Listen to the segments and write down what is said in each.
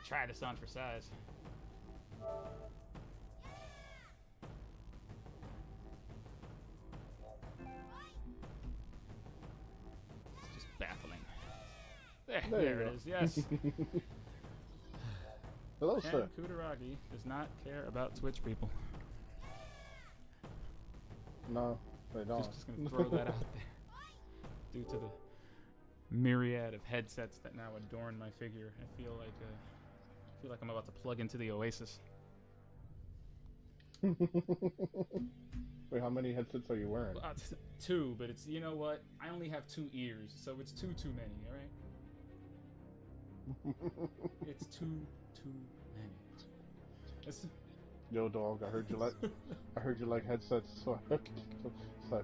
gonna try this on for size. It's just baffling. There it is, yes. Hello, Ken sir. Kutaragi does not care about Twitch people. No, they don't. Just gonna throw that out there. Due to the myriad of headsets that now adorn my figure, I feel like I'm about to plug into the Oasis. Wait, how many headsets are you wearing? 2, but it's, you know what? I only have 2 ears, so it's too many, alright? It's too many. Yo, dog, I heard you like headsets, so I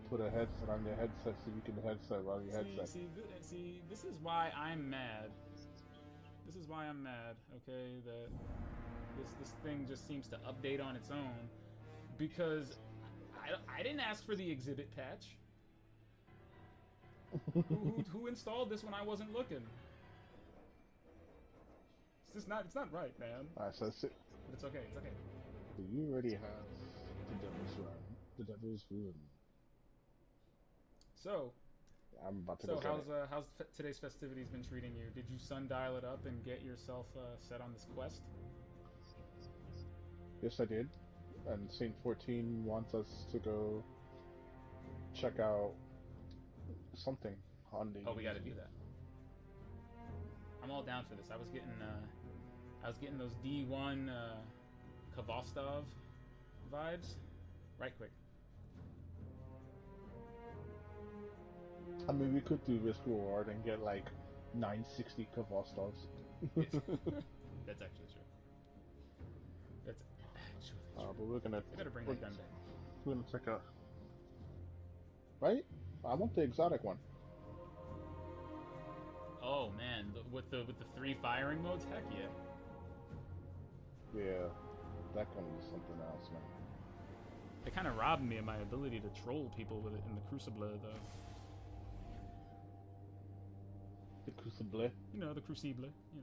put a headset on your headset so you can headset while you headset. See, this is why I'm mad. This is why I'm mad, okay? That this thing just seems to update on its own, because I didn't ask for the exhibit patch. who installed this when I wasn't looking? It's not right, man. Alright, so But it's okay, it's okay. do you already have the Devil's Run? The Devil's Rune. So, I'm about to go get it. how's today's festivities been treating you? Did you sundial it up and get yourself set on this quest? Yes, I did. And Saint 14 wants us to go check out something on the. Oh, we got to do that. I'm all down for this. I was getting those D1 Kvostov vibes. Right quick. I mean, we could do risk reward and get like 960 Kvostovs. That's actually true. That's actually true. But we're gonna. I gotta bring that gun back. We're gonna check out. Right? I want the exotic one. Oh man, with the 3 firing modes, heck yeah. Yeah, that gun is something else, man. It kind of robbed me of my ability to troll people with it in the Crucible, though. The Crucible. You know, the Crucible, you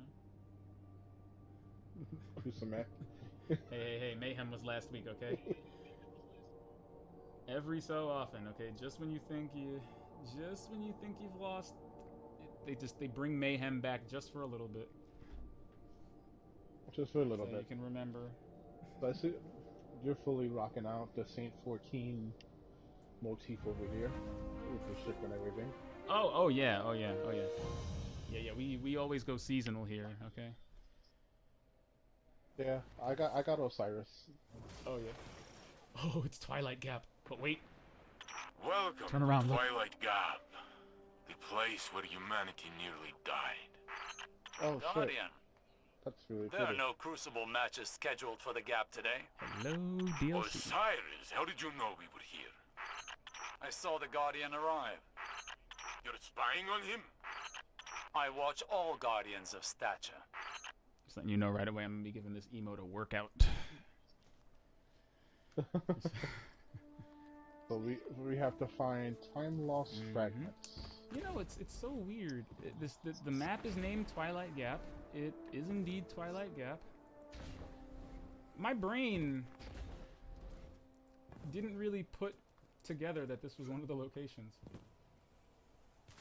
know. Crucible. Hey, Mayhem was last week, okay? Every so often, okay? Just when you think you've lost, they bring Mayhem back just for a little bit. Just for a little so bit. You can remember. But I see you're fully rocking out the Saint 14 motif over here with the ship and everything. Oh yeah. Yeah. We always go seasonal here, okay? Yeah, I got Osiris. Oh yeah. Oh, it's Twilight Gap. But wait. Welcome Turn around, to look. Twilight Gap, the place where humanity nearly died. Oh shit. Guardian, That's really there are pretty. no Crucible matches scheduled for the Gap today. Hello, DLC. Osiris, how did you know we were here? I saw the Guardian arrive. You're spying on him? I watch all Guardians of stature. Just letting you know right away, I'm gonna be giving this emote a workout. So we have to find time lost fragments. You know, it's so weird. The map is named Twilight Gap. It is indeed Twilight Gap. My brain didn't really put together that this was one of the locations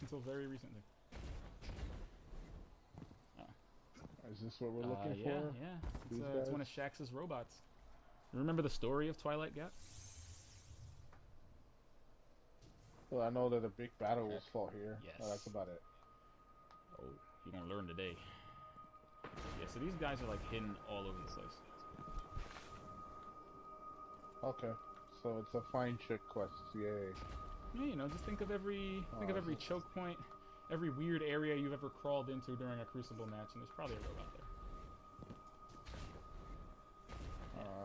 until very recently. Is this what we're looking Yeah. for? It's one of Shax's robots. You remember the story of Twilight Gap? Well, I know that a big battle was fought here. Yes. Oh, that's about it. Oh, you're gonna learn today. Yeah, so these guys are like hidden all over the place. Okay, so it's a find chick quest. Yay. Yeah, you know, just think of every choke point, every weird area you've ever crawled into during a Crucible match, and there's probably a robot there.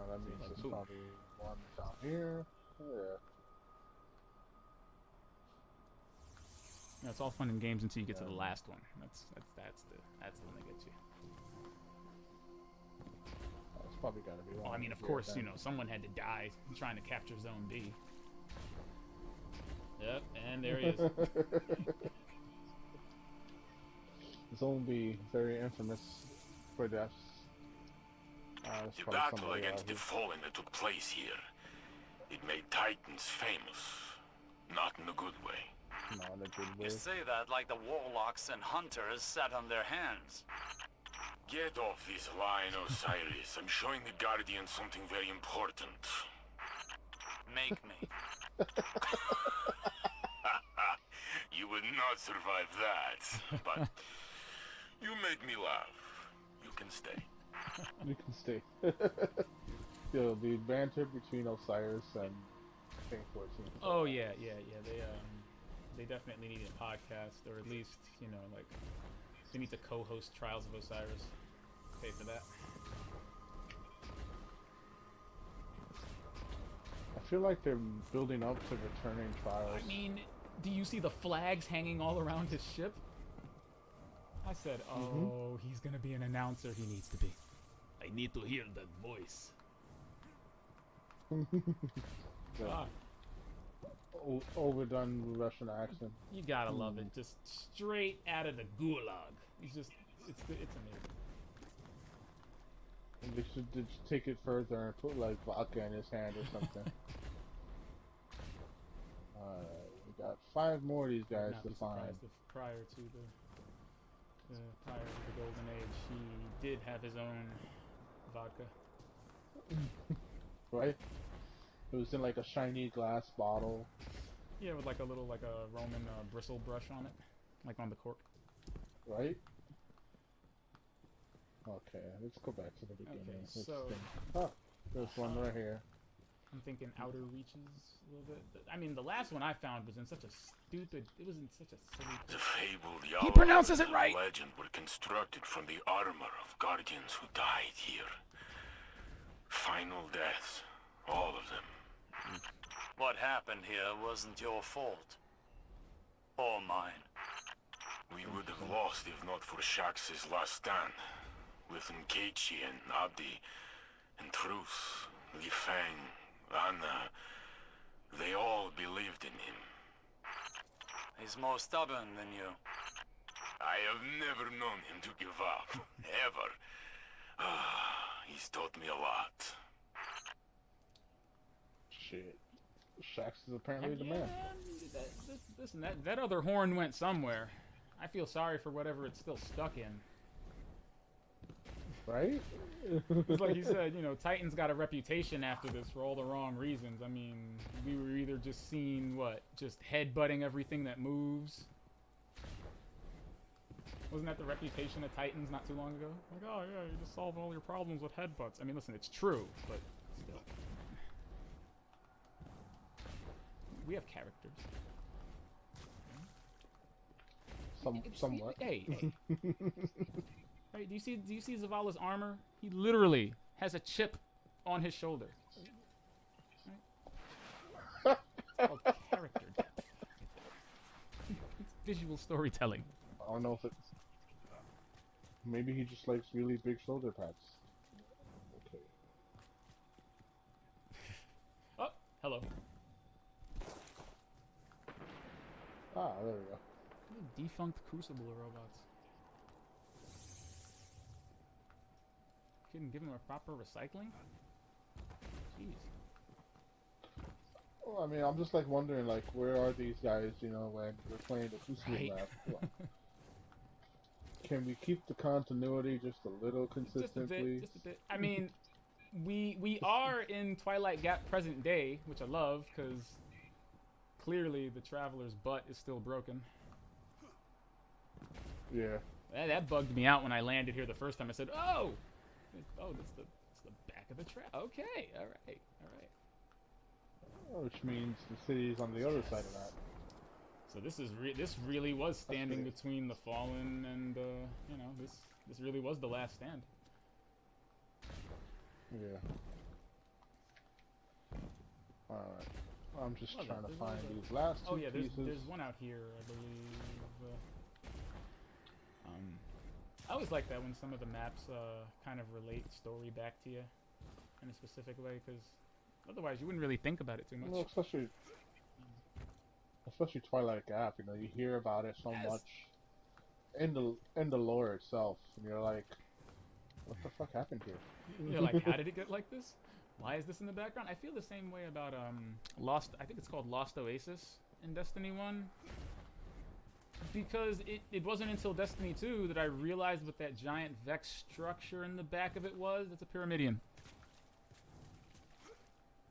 That means like there's boom. probably one down here. Yeah. You know, it's all fun and games until you get to the last one. That's the one that gets you. It's probably gotta be one. Well, I mean, of course, you know, someone had to die trying to capture Zone B. Yep, and there he is. Zone B, very infamous for deaths. It's The probably battle somebody out against the here. Fallen that took place here, it made Titans famous. Not in a good way. Not in a good You way. say that like the warlocks and hunters sat on their hands. Get off this line, Osiris. I'm showing the Guardians something very important. Make me. You would not survive that, but you make me laugh. You can stay. You can stay. Yo, the banter between Osiris and King 14. Oh yeah. They definitely need a podcast, or at least, you know, like, they need to co-host Trials of Osiris. Pay for that. I feel like they're building up to returning Trials. I mean, do you see the flags hanging all around his ship? I said, oh, he's gonna be an announcer. He needs to be. I need to hear that voice. Yeah. Ah, Overdone Russian accent. you gotta love it. Just straight out of the gulag. It's amazing. And they should just take it further and put like vodka in his hand or something. We got 5 more of these guys Not to be find. surprised if prior to the Golden Age, he did have his own vodka. Right? It was in like a shiny glass bottle. Yeah, with like a little Roman bristle brush on it, like on the cork. Right? Okay, let's go back to the beginning. Okay, Let's so- think. Oh, there's one right here. I'm thinking Outer Reaches a little bit. I mean, the last one I found was in such a stupid. It was in such a silly. The fabled He pronounces it and right! legend were constructed from the armor of Guardians who died here. Final deaths. All of them. What happened here wasn't your fault. Or mine. We would have lost if not for Shax's last stand. With Nkeichi and Abdi and Truce, Li Feng, Anna, they all believed in him. He's more stubborn than you. I have never known him to give up. Ever. He's taught me a lot. Shit. Shax is apparently the man. Listen, that other horn went somewhere. I feel sorry for whatever it's still stuck in. Right? It's like you said, you know, Titan's got a reputation after this for all the wrong reasons. I mean, we were either just seeing, just headbutting everything that moves. Wasn't that the reputation of Titans not too long ago? Like, oh yeah, you just solve all your problems with headbutts. I mean, listen, it's true, but still. We have characters. Somewhat. Hey. Right, do you see Zavala's armor? He literally has a chip on his shoulder. Right? It's called character depth. It's visual storytelling. I don't know if it's... Maybe he just likes really big shoulder pads. Okay. Oh, hello. Ah, there we go. Defunct Crucible robots. Couldn't give them a proper recycling? Jeez. Well, I mean, I'm just like wondering, like, where are these guys, you know, when we're playing the Crucible Right. map? Like, can we keep the continuity just a little consistent, please? Just a bit. I mean, we are in Twilight Gap present day, which I love, because clearly the Traveler's butt is still broken. Yeah. That bugged me out when I landed here the first time. I said, oh! It's the back of the trap. Okay, alright. Which means the city's on the other side of that. So this really was standing great. between the Fallen and, you know, this really was the last stand. Yeah. Alright. I'm just trying to find these last two pieces. There's one out here, I believe. I always like that when some of the maps kind of relate story back to you in a specific way, because otherwise you wouldn't really think about it too much. Well, especially Twilight Gap, you know, you hear about it so Yes. much in the lore itself, and you're like, What the fuck happened here? You're like, how did it get like this? Why is this in the background? I feel the same way about Lost. I think it's called Lost Oasis in Destiny 1. Because it wasn't until Destiny 2 that I realized what that giant Vex structure in the back of it was. It's a Pyramidion.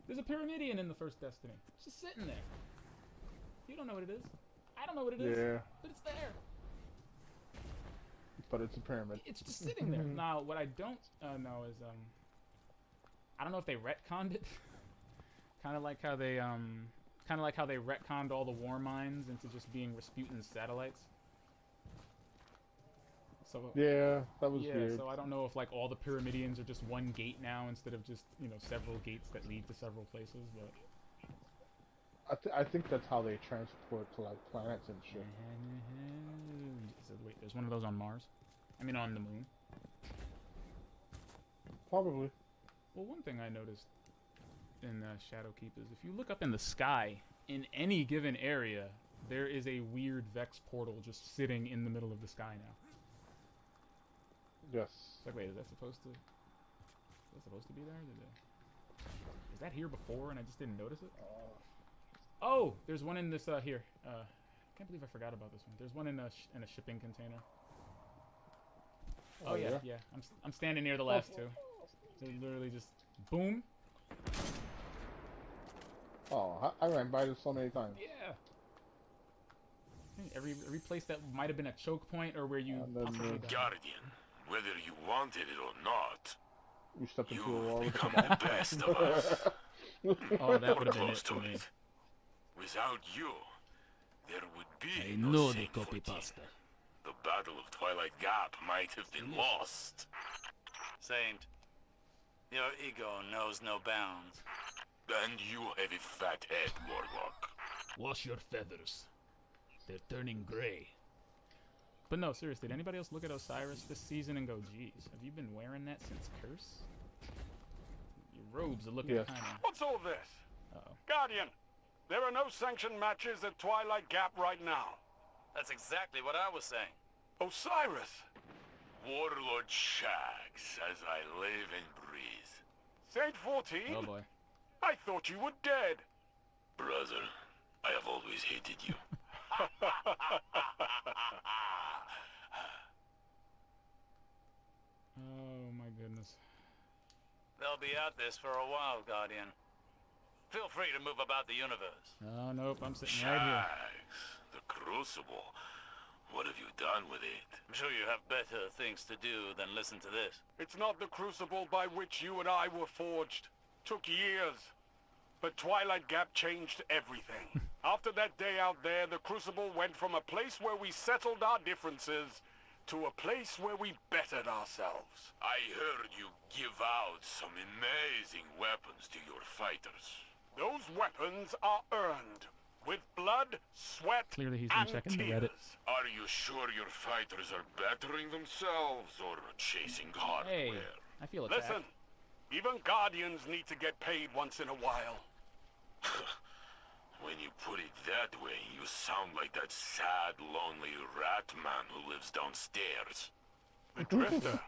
There's a Pyramidion in the first Destiny. It's just sitting there. You don't know what it is. I don't know what it is. Yeah. But it's there. But it's a pyramid. It's just sitting there. Now, what I don't know is, I don't know if they retconned it. kind of like how they retconned all the war mines into just being Rasputin's satellites. So Yeah, that was weird. so I don't know if like all the Pyramidions are just one gate now instead of just, you know, several gates that lead to several places, but I think that's how they transport to like planets and shit. So, wait, there's one of those on Mars? I mean on the moon. Probably. Well, one thing I noticed in Shadowkeep is if you look up in the sky, in any given area, there is a weird Vex portal just sitting in the middle of the sky now. Yes. It's like, wait, is that supposed to be there? Is that here before and I just didn't notice it? Oh, there's one in this here. I can't believe I forgot about this one. There's one in a shipping container. Oh yeah. I'm standing near the last two. They're literally just boom. Oh, I ran by this so many times. Yeah. Every place that might have been a choke point or where you possibly died. Guardian, whether you wanted it or not, You stepped into a you've wall. become the best of us. Oh, that We're would have been close it to for me. it. Without you, there would be I no know the Saint copy 14. pasta. The Battle of Twilight Gap might have been lost. Saint, your ego knows no bounds. And you have a fat head, Warlock. Wash your feathers. They're turning gray. But no, seriously, did anybody else look at Osiris this season and go, geez, have you been wearing that since Curse? Your robes are looking Yes. kind of... What's all this? Uh-oh. Guardian, there are no sanctioned matches at Twilight Gap right now. That's exactly what I was saying. Osiris, Warlord Shags, as I live and breathe. Saint 14? Oh boy. I thought you were dead. Brother, I have always hated you. Oh my goodness. They'll be at this for a while, Guardian. Feel free to move about the universe. Oh nope, I'm sitting right here. Shags, the Crucible. What have you done with it? I'm sure you have better things to do than listen to this. It's not the crucible by which you and I were forged. Took years. But Twilight Gap changed everything. After that day out there, the crucible went from a place where we settled our differences to a place where we bettered ourselves. I heard you give out some amazing weapons to your fighters. Those weapons are earned with blood, sweat, Clearly he's been and checking the tears. Reddit. Are you sure your fighters are bettering themselves or chasing hardware? Hey, I feel attacked. Listen, even Guardians need to get paid once in a while. When you put it that way, you sound like that sad, lonely rat man who lives downstairs. The Drifter.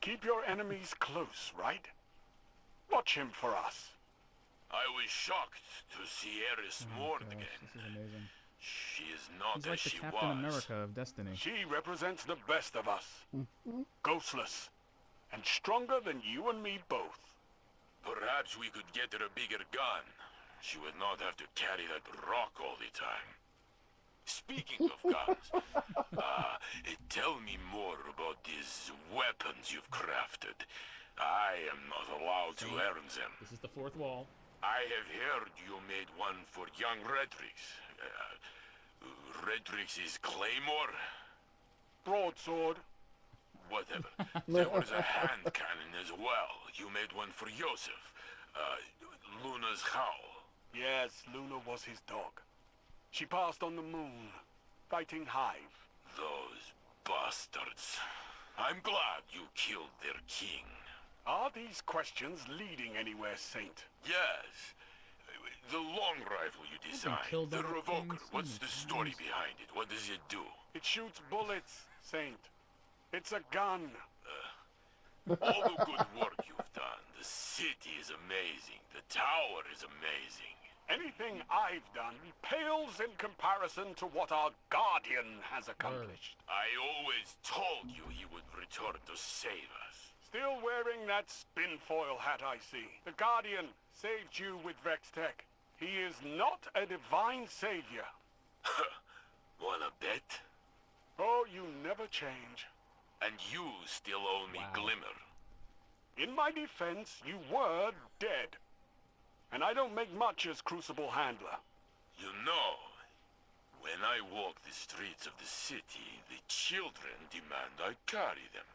Keep your enemies close, right? Watch him for us. I was shocked to see Eris Oh mourn gosh, again. this is amazing. She is not He's as like the she Captain was. America of Destiny. She represents the best of us. Ghostless. And stronger than you and me both. Perhaps we could get her a bigger gun. She would not have to carry that rock all the time. Speaking of guns, tell me more about these weapons you've crafted. I am not allowed to earn them. This is the fourth wall. I have heard you made one for young Redrix. Redrix's Claymore? Broadsword. Whatever. There was a hand cannon as well. You made one for Yosef. Luna's Howl. Yes, Luna was his dog. She passed on the moon, fighting Hive. Those bastards. I'm glad you killed their king. Are these questions leading anywhere, Saint? Yes. The long rifle you designed, killed the other revoker, things, what's too. the story behind it? What does it do? It shoots bullets, Saint. It's a gun. All the good work you've done. The city is amazing. The tower is amazing. Anything I've done pales in comparison to what our Guardian has accomplished. I always told you he would return to save us. Still wearing that spinfoil hat, I see. The Guardian saved you with Vex Tech. He is not a divine savior. Wanna bet? Oh, you never change. And you still owe me Glimmer. In my defense, you were dead. And I don't make much as Crucible Handler. You know, when I walk the streets of the city, the children demand I carry them.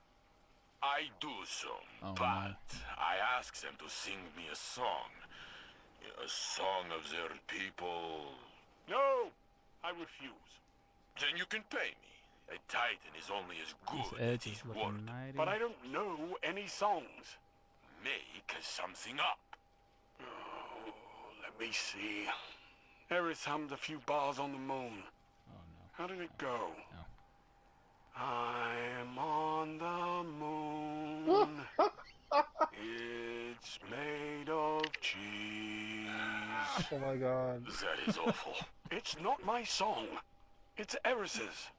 I do so, but I ask them to sing me a song. A song of their people. No, I refuse. Then you can pay me. A Titan is only as good as his word. But I don't know any songs. Make something up. Oh, let me see. Eris hummed a few bars on the moon. Oh no. How did it go? No. I'm on the moon. It's made of cheese. Oh my god. That is awful. It's not my song. It's Eris's.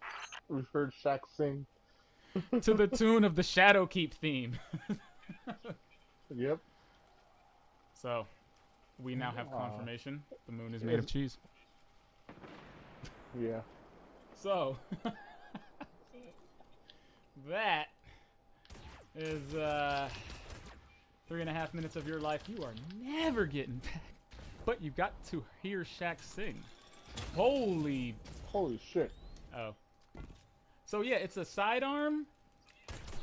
We've heard Shaq sing. To the tune of the Shadowkeep theme. Yep. So, we now have confirmation. The moon is made of cheese. Yeah. So, that is 3.5 minutes of your life you are never getting back. But you got to hear Shaq sing. Holy shit. Oh. So yeah, it's a sidearm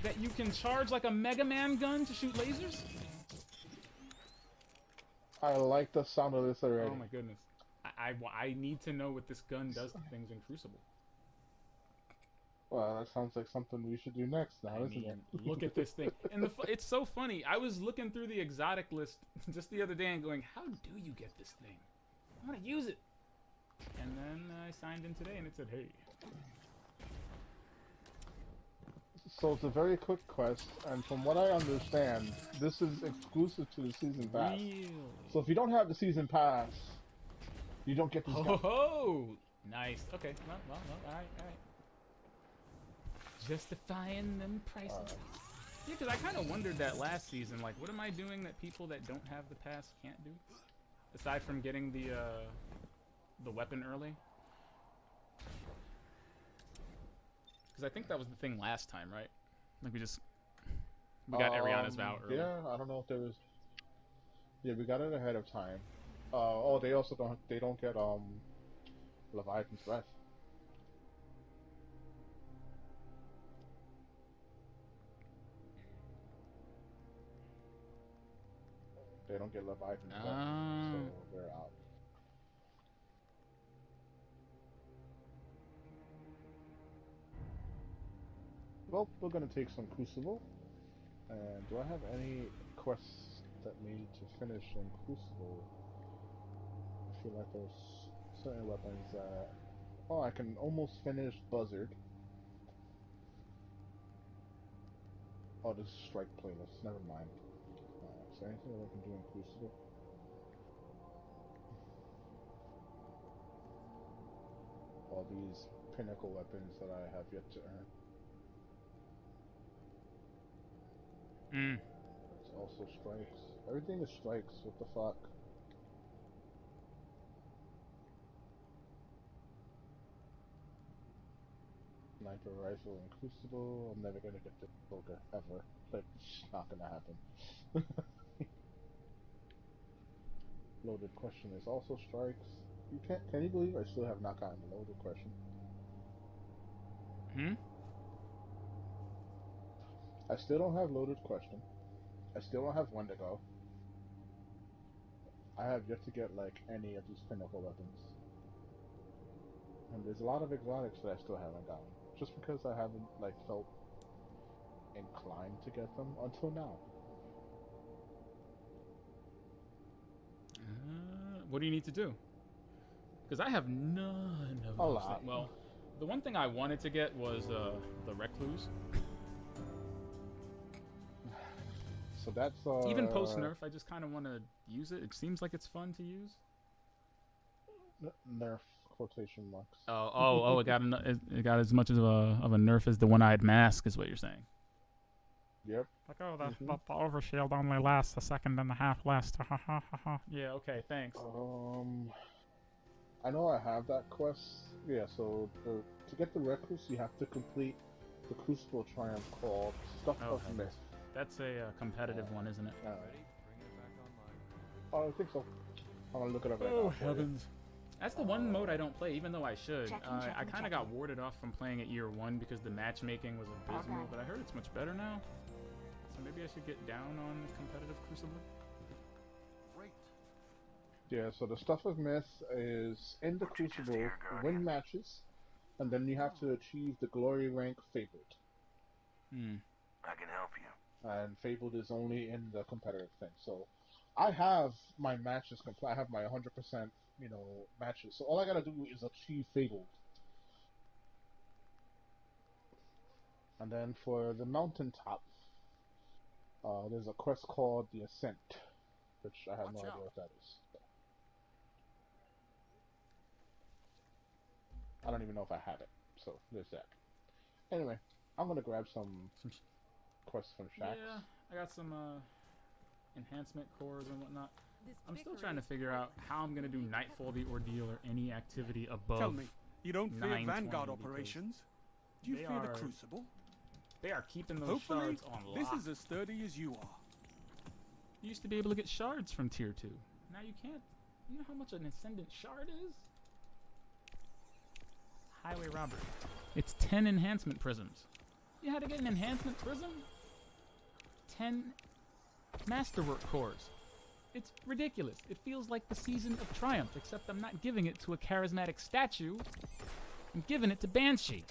that you can charge like a Mega Man gun to shoot lasers? I like the sound of this already. Oh my goodness. I need to know what this gun does to things in Crucible. Well, that sounds like something we should do next now, isn't it? Look at this thing. And it's so funny. I was looking through the exotic list just the other day and going, how do you get this thing? I want to use it. And then I signed in today and it said, hey. So it's a very quick quest, and from what I understand, this is exclusive to the season pass. Really? So if you don't have the season pass, you don't get this gun. Oh, nice. Okay. Well, all right. Justifying them prices. Yeah, because I kind of wondered that last season. Like, what am I doing that people that don't have the pass can't do? Aside from getting the weapon early. Because I think that was the thing last time, right? Like we got Ariana's vow early. Yeah, I don't know if there was. Yeah, we got it ahead of time. Oh, they also don't get Leviathan's breath. They don't get Leviathan's breath, so they're out. Well, we're gonna take some Crucible. And do I have any quests that need to finish in Crucible? I feel like there's certain weapons that... Oh, I can almost finish Buzzard. Oh, this is Strike playlist. Never mind. Is there anything that I can do in Crucible? All these pinnacle weapons that I have yet to earn. It's also strikes. Everything is strikes. What the fuck? Sniper rifle and Crucible. I'm never gonna get this poker ever. Like, it's not gonna happen. Loaded question is also strikes. You can't. Can you believe I still have not gotten the loaded question? I still don't have loaded question. I still don't have Wendigo. I have yet to get like any of these pinnacle weapons. And there's a lot of exotics that I still haven't gotten. Just because I haven't like felt inclined to get them until now. What do you need to do? Because I have none of A those lot. things. Well, the one thing I wanted to get was the Recluse. so that's Even post nerf, I just kind of want to use it. It seems like it's fun to use. Nerf quotation marks. Oh! It got as much of a nerf as the one-eyed mask, is what you're saying. Yep. Like, oh, the overshield only lasts a second and a half less. Yeah, okay, thanks. I know I have that quest. Yeah, so to get the recluse, you have to complete the Crucible Triumph called Stuff of Myth. That's a competitive one, isn't it? I think so. I'm gonna look it up right now. Oh, heavens. That's the one mode I don't play, even though I should. I kind of got warded off from playing it year one because the matchmaking was abysmal, but I heard it's much better now. So maybe I should get down on competitive Crucible. Yeah, so the Stuff of Myth is in the Crucible, win matches, and then you have to achieve the glory rank Fabled. I can help you. And Fabled is only in the competitive thing. So I have my matches complete. I have my 100%, matches. So all I gotta do is achieve Fabled. And then for the mountaintop, there's a quest called the Ascent, which I have no idea what that is. I don't even know if I have it. So there's that. Anyway, I'm gonna grab some quests from Shax. Yeah, I got some enhancement cores and whatnot. I'm still trying to figure out how I'm gonna do Nightfall the Ordeal or any activity above. Tell me, you don't fear 920 Vanguard because operations? Do you fear the Crucible? They are keeping those Hopefully, shards on lock. this is as sturdy as you are. You used to be able to get shards from tier 2. Now you can't. You know how much an Ascendant shard is? Highway robbery. It's 10 enhancement prisms. You had to get an enhancement prism? 10 masterwork cores. It's ridiculous. It feels like the Season of Triumph, except I'm not giving it to a charismatic statue. I'm giving it to Banshee.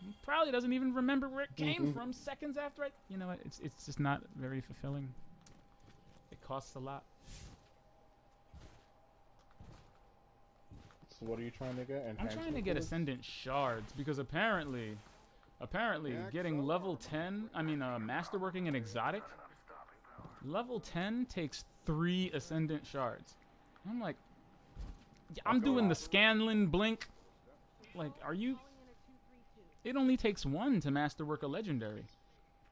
He probably doesn't even remember where it came from seconds after I... You know what? It's just not very fulfilling. It costs a lot. So what are you trying to get? I'm trying to get Ascendant shards because apparently getting level 10, masterworking an exotic, level 10 takes 3 Ascendant shards. I'm like, I'm doing the Scanlan blink. Like, are you... It only takes 1 to masterwork a legendary.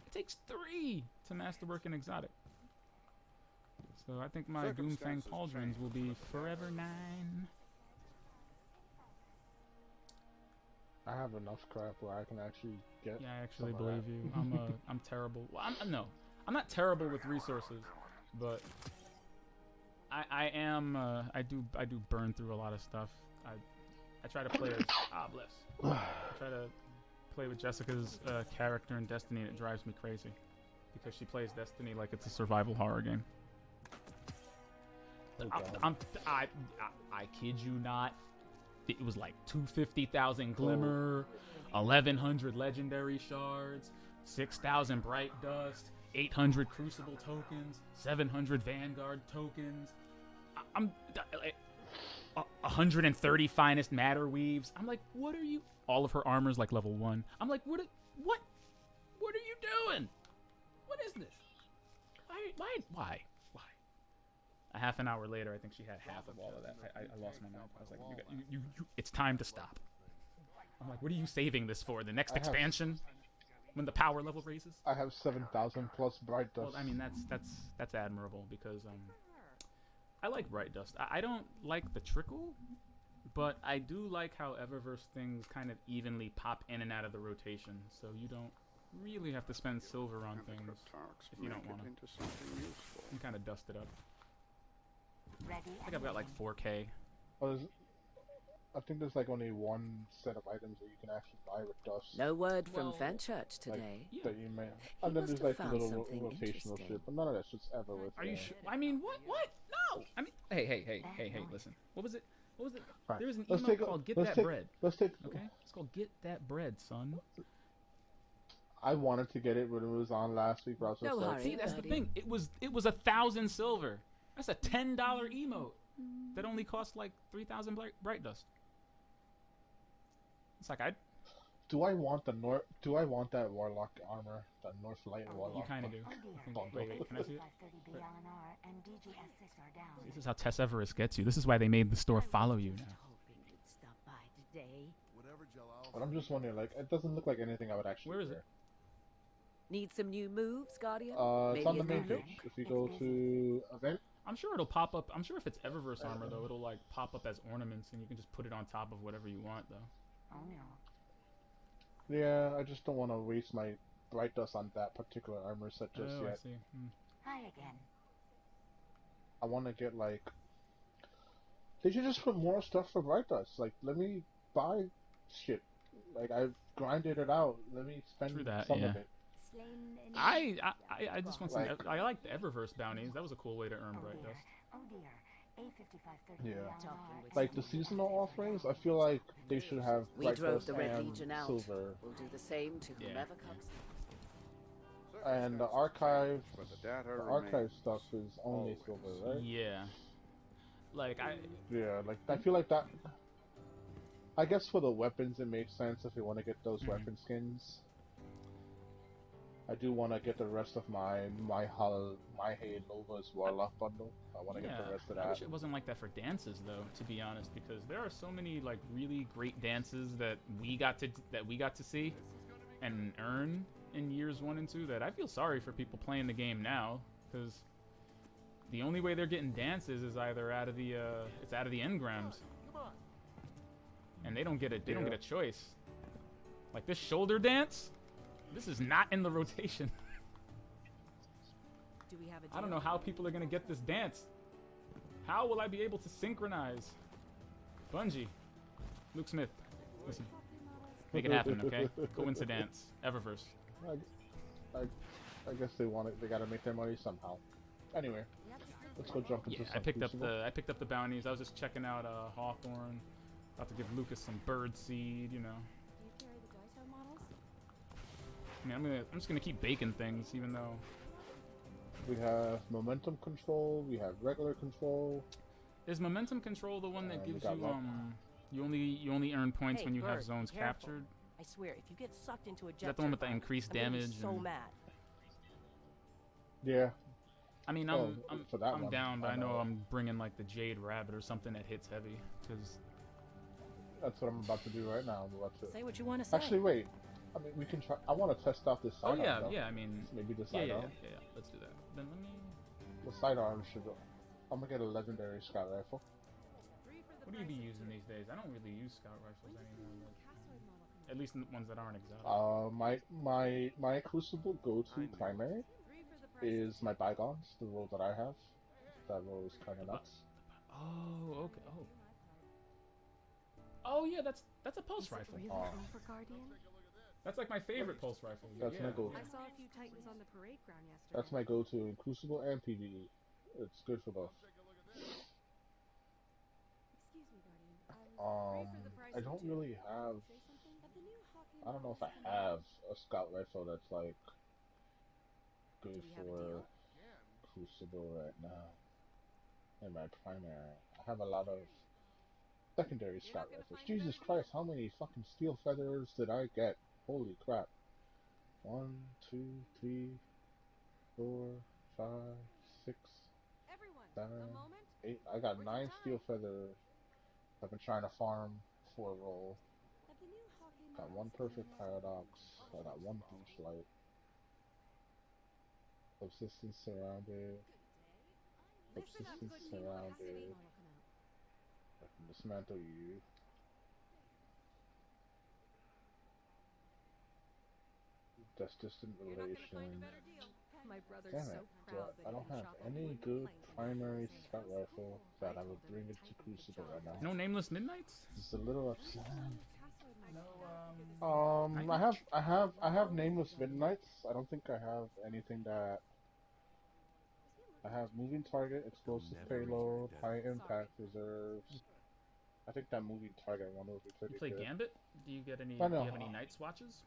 It takes 3 to masterwork an exotic. So I think my Doomfang Pauldrons will be forever 9. I have enough crap where I can actually get. Yeah, I actually believe you. I'm terrible. Well, I'm not terrible with resources, but I am. I do burn through a lot of stuff. I try to play as bless. I try to play with Jessica's character in Destiny, and it drives me crazy because she plays Destiny like it's a survival horror game. I kid you not. It was like 250,000 Glimmer, 1,100 Legendary Shards, 6,000 Bright Dust, 800 Crucible tokens, 700 Vanguard tokens. I'm 130 Finest Matter Weaves. I'm like, what are you? All of her armor's like level 1. I'm like, what are you doing? What is this? Why? A half an hour later, I think she had half of all of that. I lost my mind. I was like, you, it's time to stop. I'm like, what are you saving this for? The next expansion? When the power level raises? I have 7,000 plus Bright Dust. Well, I mean, that's admirable because I like Bright Dust. I don't like the trickle, but I do like how Eververse things kind of evenly pop in and out of the rotation, so you don't really have to spend silver on things if you don't want to. You can kind of dust it up. I think I've got like 4K. Oh, I think there's like only one set of items that you can actually buy with dust. No word from Fenchurch today. Like, that you may. And then there's like the little rotational shit, but none of that shit's ever worth it. Are you sure? I mean, what? No! I mean, hey, listen. What was it? Right. There was an email called Get That Bread. Okay? It's called Get That Bread, son. I wanted to get it when it was on last week, but I was just like... See, that's the thing. It was 1,000 silver. That's a $10 emote that only costs like 3,000 bright dust. It's like do I want the North? Do I want that Warlock armor? That North Light Warlock? You kind of do. bundle? I think, wait, can I see it? 530 BLNR and DGS6 are down. This is how Tess Everest gets you. This is why they made the store follow you now. Hoping you'd stop by today. But I'm just wondering, like, it doesn't look like anything I would actually Where is wear. it? Need some new moves, Guardian? It's on the Maybe a main new page. If you go to event, I'm sure it'll pop up. I'm sure if it's Eververse armor though, it'll like pop up as ornaments, and you can just put it on top of whatever you want though. Oh no. yeah, I just don't want to waste my Bright Dust on that particular armor set just Oh, I yet. see. Hi again. I want to get like. They should just put more stuff for Bright Dust. Like, let me buy shit. Like, I've grinded it out. Let me spend True that, some yeah. of it. I just want some. Like- I like the Eververse bounties. That was a cool way to earn Bright Dust. Oh dear. A5530 Yeah. BLNR. Like the seasonal offerings, I feel like they should have We Bright drove Dust the Red and Legion out. silver, We'll do the same to Yeah. whomever comes. and the archive. But the data The archive remains stuff is only always. silver, right? Yeah. Like Yeah, like I feel like that. I guess for the weapons, it makes sense if you want to get those weapon skins. I do want to get the rest of my Hey Nova's Warlock bundle. I want to get the rest of I wish that. it wasn't like that for dances though, to be honest, because there are so many like really great dances that we got to see and earn in years 1 and 2 that I feel sorry for people playing the game now, because the only way they're getting dances is either out of the engrams, and they don't get it. They don't get a choice. Like this shoulder dance, this is not in the rotation. Do we have a I don't know how people are gonna get this dance. How will I be able to synchronize? Bungie, Luke Smith, listen, make it happen, okay? Coincidence, Eververse. I guess they want it. They gotta make their money somehow. Anyway, let's go jump into Yeah, some I picked up Crucible. the bounties. I was just checking out Hawthorne. About to give Lucas some bird seed, you know. Do you carry the Daito models? I mean, I'm just gonna keep baking things, even though. We have momentum control. We have regular control. Is momentum control the one that we gives got you luck. you only earn points Hey, when you have Bird, zones careful. captured? I swear, if you get sucked into a jet that the one with the turbine, increased I'm gonna be damage so and- mad. Yeah, I mean, Oh, I'm for that I'm one, down, but I I know know. I'm bringing like the Jade Rabbit or something that hits heavy, because that's what I'm about to do right now. I'm about to. Say what you want to say. Actually, wait. I mean, we can try. I want to test out this oh sidearm. yeah, though. yeah. I mean, Maybe the yeah, sidearm. Let's do that. Then let me. The sidearm should. I'm gonna get a legendary scout rifle. What do you be using these days? I don't really use scout rifles anymore. At least the ones that aren't exotic. My Crucible go-to primary is my Bygones, the role that I have. That role is kind of nuts. Oh, okay. Oh, yeah. That's a pulse rifle. Really Oh. over Guardian? That's like my favorite pulse rifle. That's yeah. my go-to. I saw a few Titans on the parade ground yesterday. That's my go-to in Crucible and PvE. It's good for both. Excuse me, Guardian. I don't really have. Say something? Of the new hockey I don't know if I models have a scout rifle that's like good Do we have a for deal? Crucible right now. In my primary, I have a lot of secondary scout rifles. Jesus Christ, how many fucking steel feathers did I get? Holy crap! 1, 2, 3, 4, 5, 6, Everyone, 7, a moment. 8. I got 9 steel feathers. I've been trying to farm for a roll. Of the new hockey Got models 1 perfect coming out. paradox. I got 1 beach light. Subsistence surrounded. Listen up, Subsistence good people. surrounded. Model come out. I can dismantle you. That's distant You're not gonna find a relation. better deal. My brother's Damn so it. proud that I don't he can have shop at any Woodland good Plains and primary Say, scout "How rifle cool." that I told would them bring it Titan to could Crucible shop. right now. No Nameless Midnights? It's a little upset. No, I have Nameless Midnights. I don't think I have anything that. I have moving target, explosive payload, high impact reserves. I think that moving target one would be pretty You play good. Gambit? Do you get any? I Do you know. have any Night Swatches?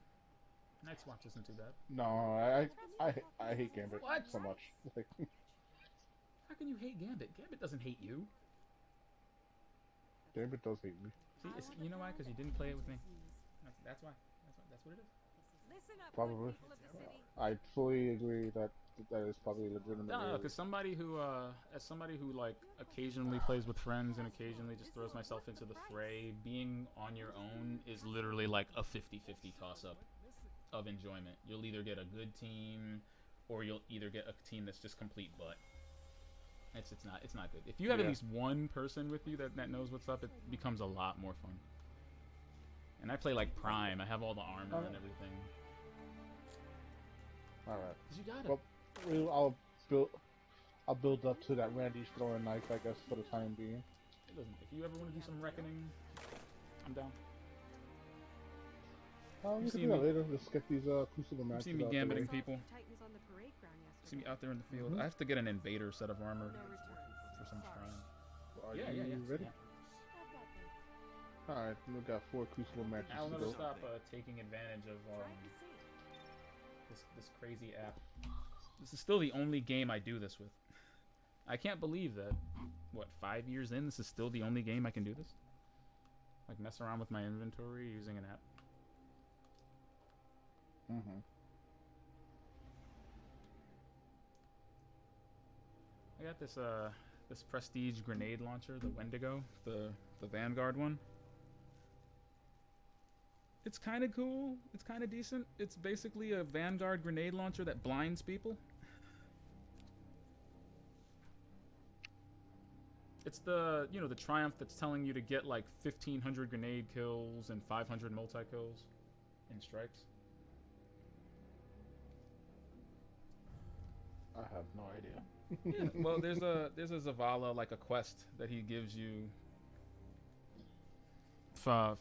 Night Swatch isn't too bad. No, I hate Gambit What? so much. Like, How can you hate Gambit? Gambit doesn't hate you. Gambit does hate me. See, you know why? Because you didn't play it with me. That's why. That's That's what it is. Listen up, Probably. good people of the city. I fully agree that that is probably legitimate. No, because somebody who, as somebody who like occasionally plays with friends and occasionally just throws myself into the fray, being on your own is literally like a 50-50 toss-up of enjoyment. You'll either get a good team, or you'll either get a team that's just complete butt. It's not good. If you have at least one person with you that knows what's up, it becomes a lot more fun. And I play like Prime. I have all the armor and everything. All right. 'Cause you got it. Well, I'll build up to that Randy's throwing knife, I guess, for the time being. Listen, if you ever want to do some reckoning, I'm down. We You can see do that me- later. Let's get these Crucible You matches see me out the way. gambiting people. Titans on the parade ground See me yesterday. out there in the field. I have to get an invader set of armor No return. for some shrine. Are Yeah, you ready? I've got this. All right, we got 4 Crucible matches I'll to never go. stop taking advantage of Tried to see. this crazy app. This is still the only game I do this with. I can't believe that. What, 5 years in, this is still the only game I can do this? Like mess around with my inventory using an app. Mm-hmm. I got this this prestige grenade launcher, the Wendigo, the Vanguard one. It's kind of cool. It's kind of decent. It's basically a Vanguard grenade launcher that blinds people. It's the, you know, the Triumph that's telling you to get like 1,500 grenade kills and 500 multi-kills in strikes. I have no idea. Yeah, well, there's a Zavala, like a quest that he gives you for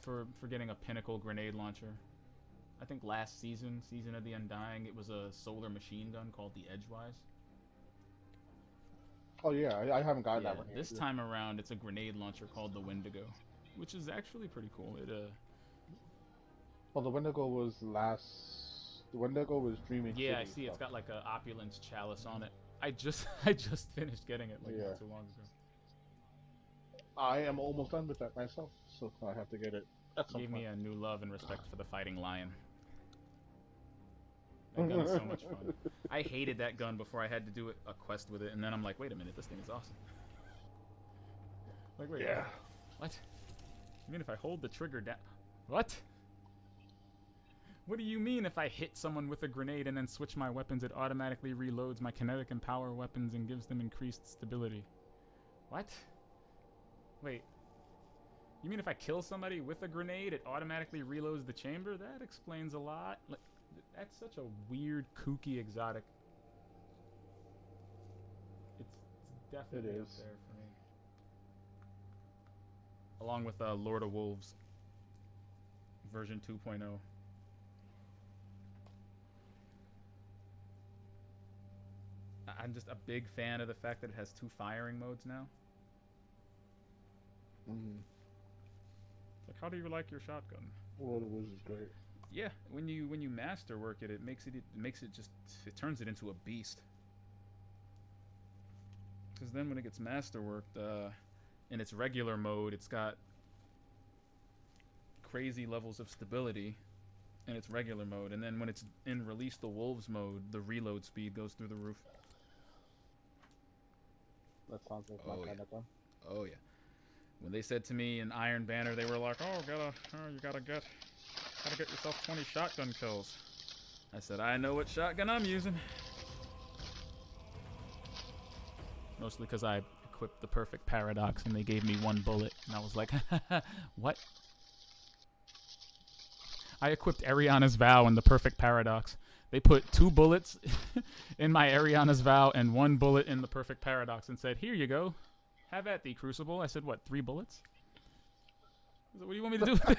getting a pinnacle grenade launcher. I think last season of the Undying, it was a solar machine gun called the Edgewise. Oh yeah, I haven't gotten Yeah, that one yet. this time around, it's a grenade launcher called the Wendigo, which is actually pretty cool. It Well, the Wendigo was The Wendigo was Dreaming yeah, I City see. It's stuff. got like a opulence chalice on it. I just finished getting it like Yeah. not too long ago. I am almost done with that myself, so I have to get it at some Gave point. me a new love and respect for the fighting lion. That gun is so much fun. I hated that gun before I had to do a quest with it, and then I'm like, wait a minute, this thing is awesome. Like, wait, Yeah. what? You mean if I hold the trigger down? What? What do you mean if I hit someone with a grenade and then switch my weapons, it automatically reloads my kinetic and power weapons and gives them increased stability? What? Wait. You mean if I kill somebody with a grenade, it automatically reloads the chamber? That explains a lot. Like, that's such a weird, kooky, exotic. It's definitely up is. there for me. Along with Lord of Wolves version 2.0. I'm just a big fan of the fact that it has 2 firing modes now. Mm-hmm. Like, how do you like your shotgun? World of Wars is great. Yeah, when you masterwork it, it turns it into a beast. Because then when it gets masterworked, in its regular mode, it's got crazy levels of stability in its regular mode, and then when it's in Release the Wolves mode, the reload speed goes through the roof. That sounds like my Oh, kind yeah. of gun. Oh yeah. When they said to me in Iron Banner, they were like, you gotta get yourself 20 shotgun kills. I said, I know what shotgun I'm using. Mostly because I equipped the perfect paradox and they gave me 1 bullet, and I was like, what? I equipped Ariana's Vow and the perfect paradox. They put 2 bullets in my Ariana's Vow and 1 bullet in the perfect paradox and said, here you go. Have at thee, Crucible. I said, what, 3 bullets? I said, what do you want me to do with it?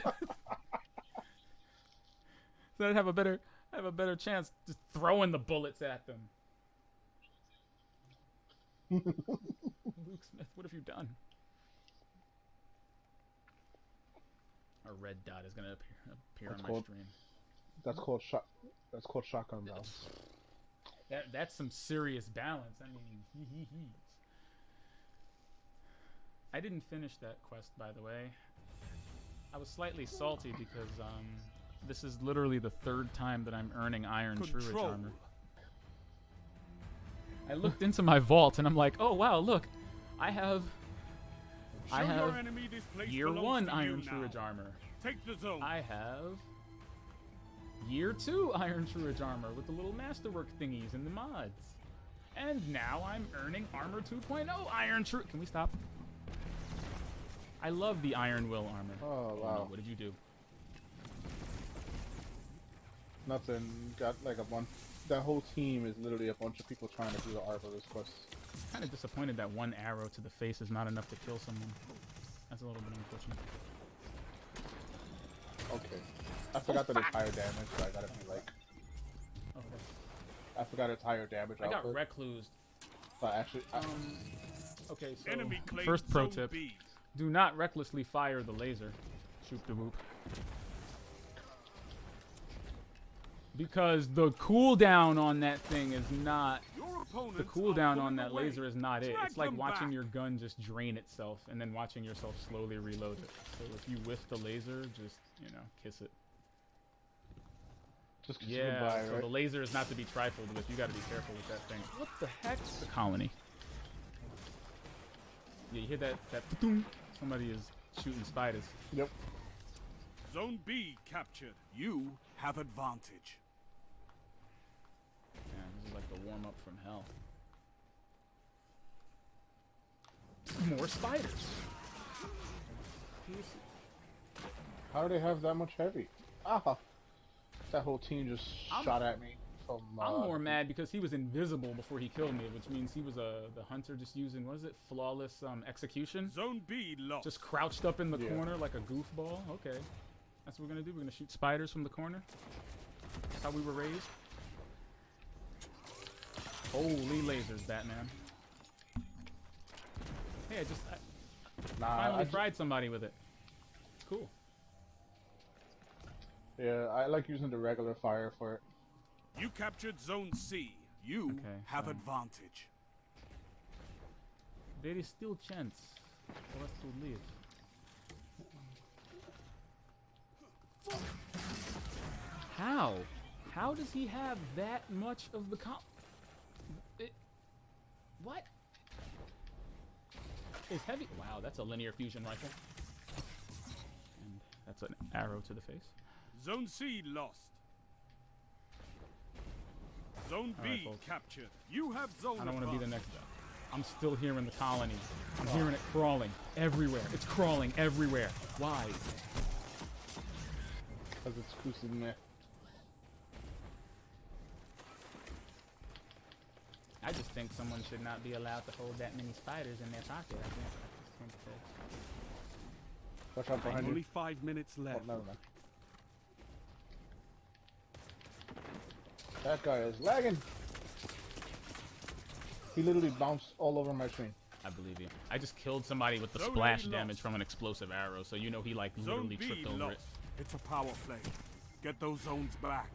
So I'd have a better chance just throwing the bullets at them. Luke Smith, what have you done? A red dot is gonna appear That's on my called- stream. That's called shotgun rounds. That's some serious balance. I mean, I didn't finish that quest, by the way. I was slightly salty because This is literally the third time that I'm earning Iron Truage armor. I looked into my vault and I'm like, oh wow, look, I have year 1 Iron Truage armor. Take the zone. I have year 2 Iron Truage armor with the little masterwork thingies and the mods. And now I'm earning Armor 2.0 Iron Truage. Can we stop? I love the Iron Will armor. Oh, wow. No, what did you do? Nothing. Got like a bunch. That whole team is literally a bunch of people trying to do the Arborist quest. Kind of disappointed that one arrow to the face is not enough to kill someone. That's a little bit unfortunate. Okay. I forgot that it's higher damage, so I gotta be like. Okay. I forgot it's higher damage. I got output. reclused. But actually, Okay, so Enemy claims first pro zone tip. B. Do not recklessly fire the laser. Shoop de whoop. Because the cooldown on that thing is not... Your The opponents cooldown are on pulling that away. laser is not it. Drag It's like them watching back. your gun just drain itself and then watching yourself slowly reload it. So if you whiff the laser, just, you know, kiss it. just Yeah, goodbye, so right? the laser is not to be trifled with. You gotta be careful with that thing. What the heck? The colony. Yeah, you hear that boom? Somebody is shooting spiders. Yep. Zone B captured. You have advantage. Man, this is like the warm-up from hell. More spiders. How do they have that much heavy? Ah! That whole team just shot at me from. I'm more mad because he was invisible before he killed me, which means he was the hunter just using, what is it, flawless execution? Zone B lost. Just crouched up in the Yeah. corner like a goofball. Okay. That's what we're gonna do. We're gonna shoot spiders from the corner. That's how we were raised. Holy lasers, Batman. Hey, I finally fried somebody with it. It's cool. Yeah, I like using the regular fire for it. You captured Zone C. You Okay, have so- advantage. There is still chance for us to live. How? How does he have that much of the What? Is heavy? Wow, that's a linear fusion rifle. And that's an arrow to the face. Zone C lost. Zone All right, B folks. captured. You have zone I don't want to be the advantage. next guy. I'm still hearing the colony. I'm hearing it crawling everywhere. It's crawling everywhere. Why? Because it's Kusume. I just think someone should not be allowed to hold that many spiders in their pocket. I just think that Watch out behind Only you. 5 minutes Oh, left. never mind. That guy is lagging. He literally bounced all over my screen. I believe you. I just killed somebody with the Zone A splash lost. damage from an explosive arrow, so you know he like Zone literally B tripped over lost. it. It's a power play. Get those zones back.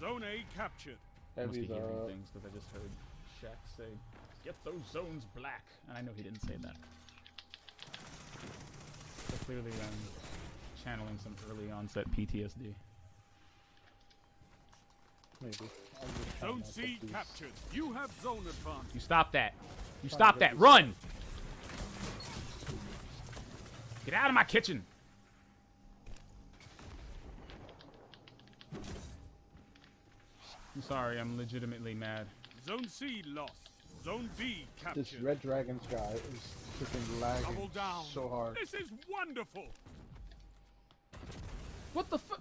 Zone A captured. I must be Heavy's hearing things because I just heard Shaq say, "Get those zones black," and I know he didn't say that. So clearly, channeling some early onset PTSD. maybe. I'm just trying Zone not to C lose. captured. You have zone advantage. You stop that! You Trying to stop get that! these- Run! Get out of my kitchen! I'm sorry, I'm legitimately mad. Zone C lost. Zone B This captured. Red Dragon's guy is freaking lagging Double down. so hard. This is wonderful. What the fuck?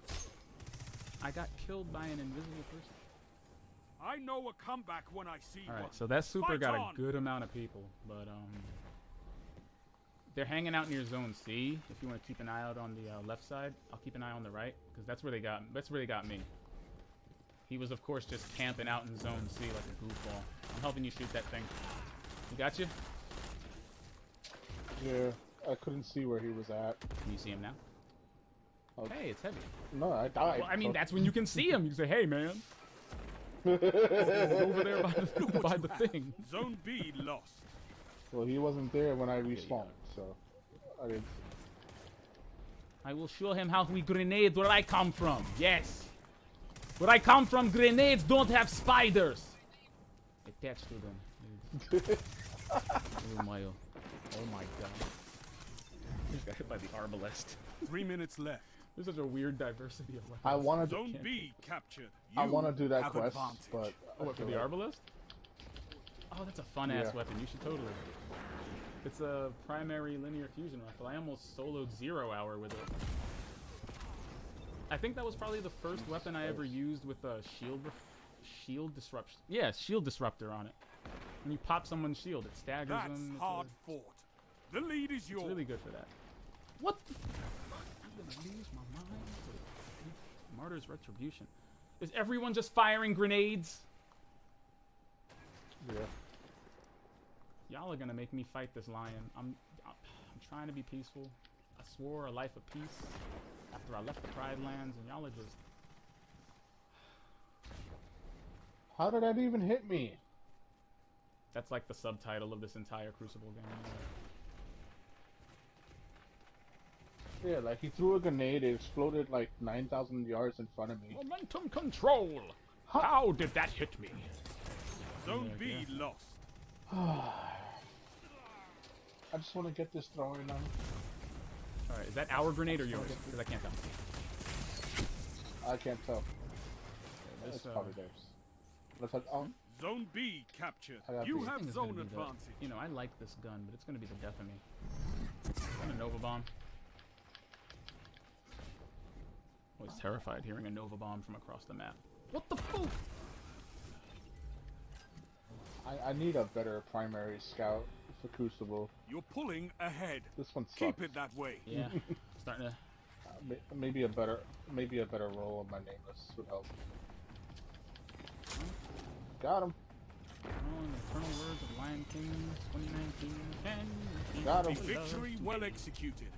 I got killed by an invisible person. I know a comeback when I see one. Alright, so that super Fight got on. a good amount of people, but they're hanging out near zone C. If you want to keep an eye out on the left side, I'll keep an eye on the right, because that's where they got me. He was of course just camping out in zone C like a goofball. I'm helping you shoot that thing. You got you? Yeah, I couldn't see where he was at. Can you see him now? Okay. Hey, it's heavy. No, I died. Well, I mean, so- that's when you can see him. You can say, "Hey, man, he's over there by the thing." Zone B lost. Well, he wasn't there when I respawned, so I didn't. I will show him how we grenade where I come from. Yes. Where I come from, grenades don't have spiders. Attached to them. Oh my god. I just got hit by the arbalest. 3 minutes left. There's such a weird diversity of weapons. I want to. Zone B captured. I want to do that have quest, advantage. but Oh, what, for the arbalest? Oh, that's a fun-ass Yeah. weapon. You should totally. It's a primary linear fusion rifle. I almost soloed 0 hour with it. I think that was probably the first weapon I ever used with a shield disruption. Yeah, shield disruptor on it. When you pop someone's shield, it staggers That's them. hard fought. The lead is It's yours. really good for that. What the I'm gonna lose my mind. Martyr's Retribution. Is everyone just firing grenades? yeah. Y'all are gonna make me fight this lion. I'm trying to be peaceful. I swore a life of peace after I left the Pride Lands, and y'all are just. How did that even hit me? That's like the subtitle of this entire Crucible game. Yeah, like he threw a grenade, it exploded like 9,000 yards in front of me. Momentum control. How did that hit me? Zone B lost. I just want to get this throwing on. All right, is that our grenade or yours? Because I can't tell. I can't tell. This, It's probably theirs. Let's have, oh, Zone B captured. I got You B. have thing is gonna zone be the- advantage. You know, I like this gun, but it's gonna be the death of me. I'm a Nova Bomb. I was terrified hearing a Nova Bomb from across the map. What the fuck? I need a better primary scout for Crucible. You're pulling ahead. This one sucks. Keep it that way. Yeah, starting to. Maybe a better role of my nameless would help. Got him. Oh, in the eternal words of Lion King 2019. And Got A him. victory well executed.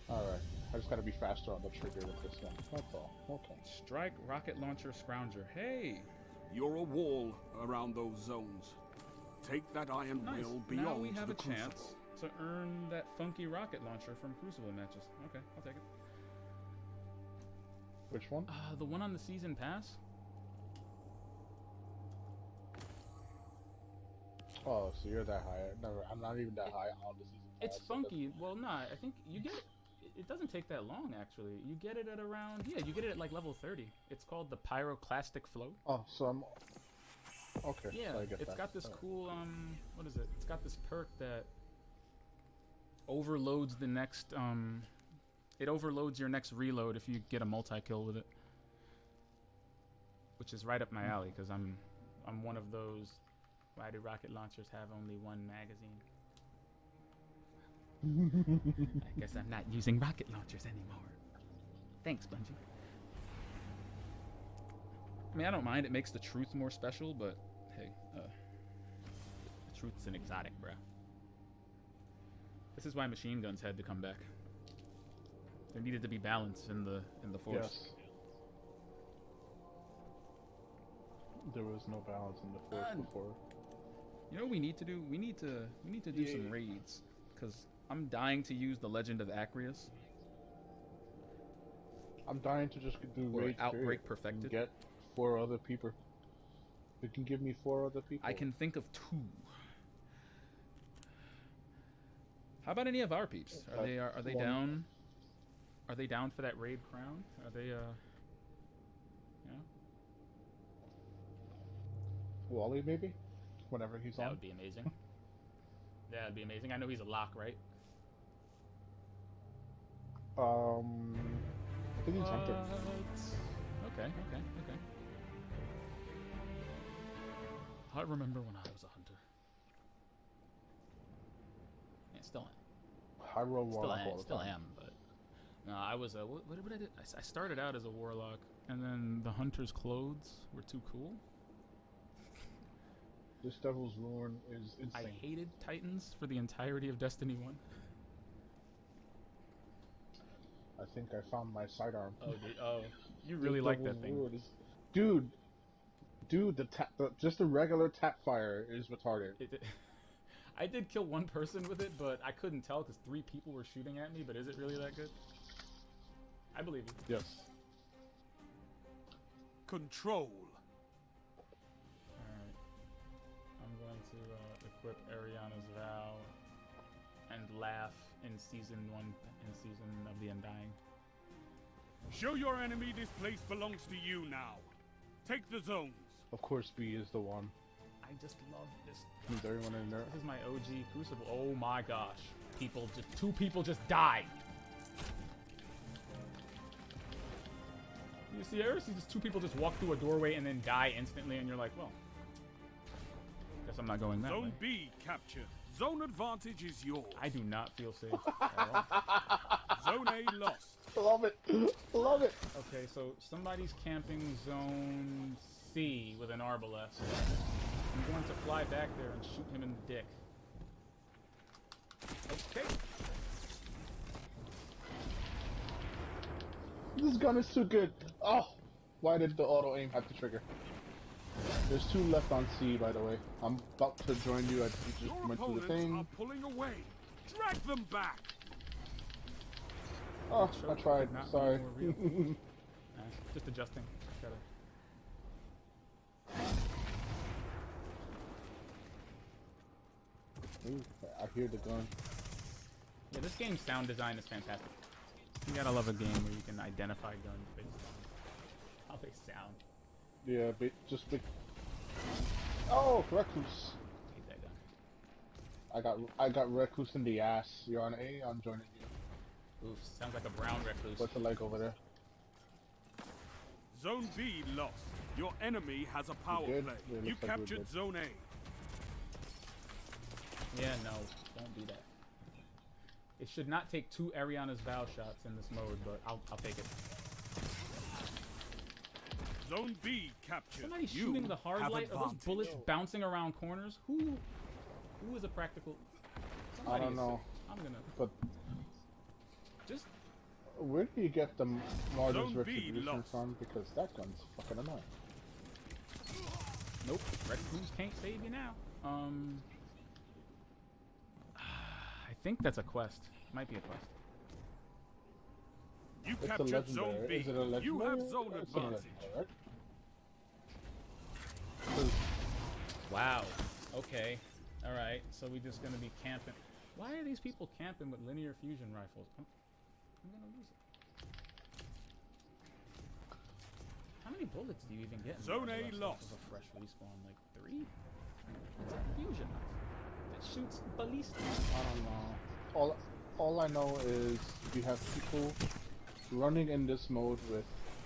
All right. I just gotta be faster on the trigger with this one. That's all. Okay. Strike rocket launcher scrounger. Hey, You're a wall around those zones. Take that iron nice. will Now beyond we have the a chance crucible. to earn that funky rocket launcher from Crucible matches. Okay, I'll take it. Which one? The one on the season pass. Oh, so you're that high. Never. I'm not even that high on the season. It's pass, so that's- funky. Well, nah, I think you get it. It doesn't take that long, actually. You get it at around, yeah, you get it at like level 30. It's called the Pyroclastic Flow. Oh, so I'm. Okay. Yeah, so I get it's that. got this Alright. cool, what is it? It's got this perk that overloads the next, it overloads your next reload if you get a multi-kill with it. Which is right up my alley, because I'm one of those, why do rocket launchers have only one magazine? I guess I'm not using rocket launchers anymore. Thanks, Bungie. I mean, I don't mind. It makes the truth more special, but hey, the truth's an exotic, bruh. This is why machine guns had to come back. There needed to be balance in the force. Yes. There was no balance in the force before. You know what we need to do? We need to do some raids, because I'm dying to use the Legend of Acreus. I'm dying to just do Or raids, Outbreak period, Perfected. and get 4 other people. You can give me 4 other people. I can think of 2. How about any of our peeps? Are they one. down? Are they down for that raid crown? Are they yeah? Wally, maybe? Whenever he's That on. would be amazing. That would be amazing. I know he's a lock, right? I think he's Hunter. Okay. I remember when I was a hunter. Yeah, still am. Hyro Warlock all the Still time. am, but no, I was a what did I do? I started out as a warlock, and then the hunter's clothes were too cool. This Devil's Ruin is I insane. hated Titans for the entirety of Destiny 1. I think I found my sidearm. Oh, you really like that thing. Dude, just the regular tap fire is retarded. I did kill one person with it, but I couldn't tell because 3 people were shooting at me. But is it really that good? I believe you. Yes. Control. Alright. I'm going to equip Ariana's Vow and laugh in Season 1, in Season of the Undying. Show your enemy this place belongs to you now. Take the zones. Of course, B is the one. I just love this. Needs everyone in there. This is my OG Crucible. Oh my gosh. 2 people just died. You ever see just 2 people just walk through a doorway and then die instantly, and you're like, well, guess I'm not going that way. Zone B captured. Zone advantage is yours. I do not feel safe at all. Zone A lost. Love it. Love it. Okay, so somebody's camping Zone C with an arbalest. I'm going to fly back there and shoot him in the dick. Okay. This gun is too good. Oh, why did the auto aim have to trigger? There's 2 left on C, by the way. I'm about to join you. I just Your went through the opponents thing. are pulling away. Drag them back. Oh, I tried. Not Sorry. more real. Nah, just adjusting. Gotta. Ooh, I hear the gun. Yeah, this game's sound design is fantastic. You gotta love a game where you can identify guns based on how they sound. Yeah, just big. Oh, Recluse. Hate that gun. I got Recluse in the ass. You're on A. I'm joining you. Oof, sounds like a brown recluse. What's it like over there? Zone B lost. Your enemy has a power did? play. Yeah, You looks like we captured did. Zone A. Yeah, no, don't do that. It should not take 2 Ariana's Vow shots in this mode, but I'll take it. Zone B captured. Somebody You shooting the hard have light? Are those advantage. bullets bouncing around corners? Who is a practical? I Somebody don't is know. sick. I'm gonna But just. where do you get the largest Zone B retribution lost. from? Because that gun's fucking annoying. Nope, recluse can't save you now. I think that's a quest. Might be a quest. You It's a captured Zone legendary. B. Is it a legendary? You have zone It's a advantage. legendary, right? 'Cause Wow. Okay. All right. So we just gonna be camping. Why are these people camping with linear fusion rifles? I'm gonna lose it. How many bullets do you even get? in Zone the A rifle lost. of a fresh respawn, like 3. It's a fusion rifle that shoots ballistic. I don't know. All I know is you have people running in this mode with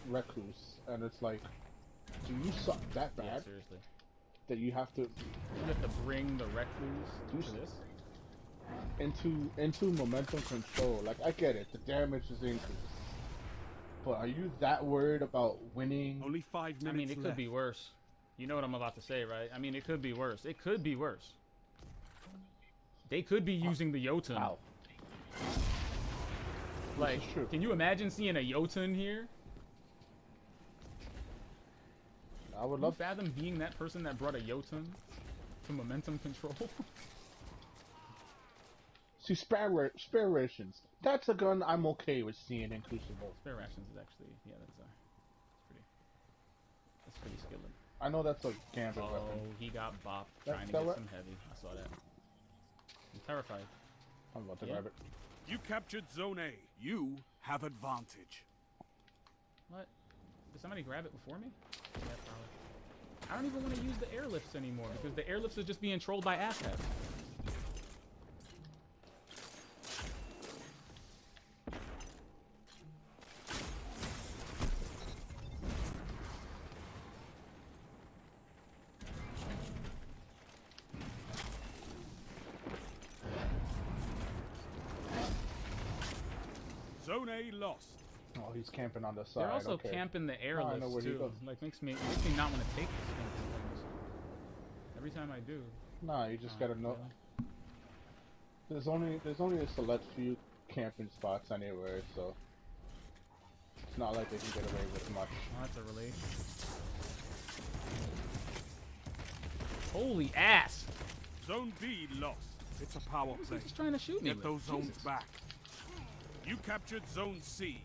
Recluse, and it's like, do you suck that Yeah, bad seriously. that you have to You have to bring the recluse to this. into momentum control? Like, I get it, the damage is increased, but are you that worried about winning? Only 5 minutes I mean, it could left. be worse. You know what I'm about to say, right? I mean, it could be worse. It could be worse. They could be using the Jotun. Wow. Like, This is true. can you imagine seeing a Jotun here? I would Can you love. fathom being that person that brought a Jotun to momentum control? See, spare rations. That's a gun I'm okay with seeing in Crucible. Spare rations is actually, yeah, that's pretty skilled. I know that's a gambit Oh, weapon. he got bopped That- trying to that get what- some heavy. I saw that. I'm terrified. I'm about to Yeah. grab it. You captured Zone A. You have advantage. What? Did somebody grab it before me? Yeah, probably. I don't even want to use the airlifts anymore because the airlifts are just being trolled by asshats. Zone A lost. Oh, he's camping on the side. They're also okay. camping the I know airlifts where he too. goes. Like makes me not want to take this camping things. Every time I do. Nah, you just Oh, gotta know. really? There's only a select few camping spots anywhere, so it's not like they can get away with much. Oh, that's a relief. Holy ass! Zone B lost. It's a power He's play. just trying to shoot me. Get those zones Jesus. back. You captured Zone C.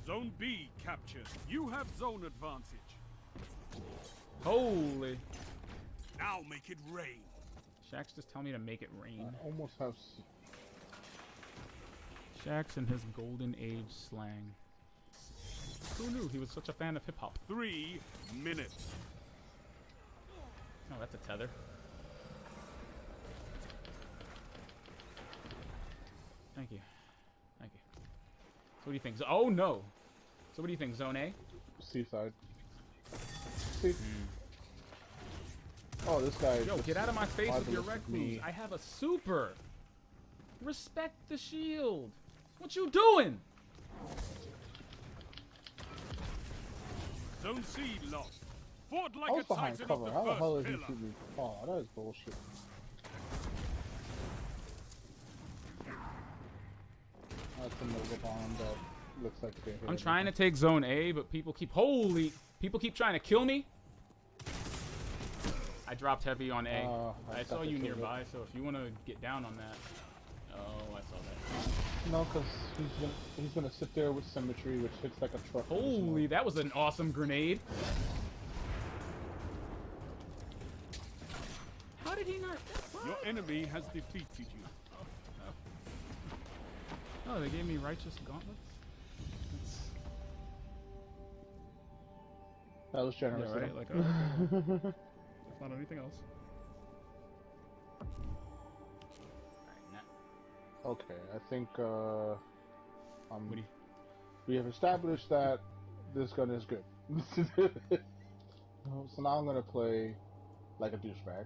Zone B captured. You have zone advantage. Holy. Now make it rain. Shaxx just tell me to make it rain. I almost have. Shaxx and his golden age slang. Who knew he was such a fan of hip hop? 3 minutes. Oh, that's a tether. Thank you. Thank you. So what do you think? Oh no! So what do you think? Zone A? Seaside. See? Oh, this guy. Yo, get out of my face with your marvelous red with me. clues. I have a super. Respect the shield. What you doing? Zone C lost. Fought I like was a behind titan cover. of How the the hell first did he pillar. shoot me? Oh, that is bullshit. That's a Nova bomb that looks like they hit. I'm trying to take zone A, but people keep trying to kill me. I dropped heavy on A. I I saw got you to kill nearby, so if you want to get down on that. Oh, I saw that. No, because he's gonna sit there with symmetry, which hits like a truck. Holy, that was an awesome grenade. How did he not? Your enemy has defeated you. Oh, they gave me righteous gauntlets. That was generous. Yeah, of right. him. Like, oh, okay. If not anything else. Okay, I think What do you? we have established that this gun is good. So now I'm gonna play like a douchebag.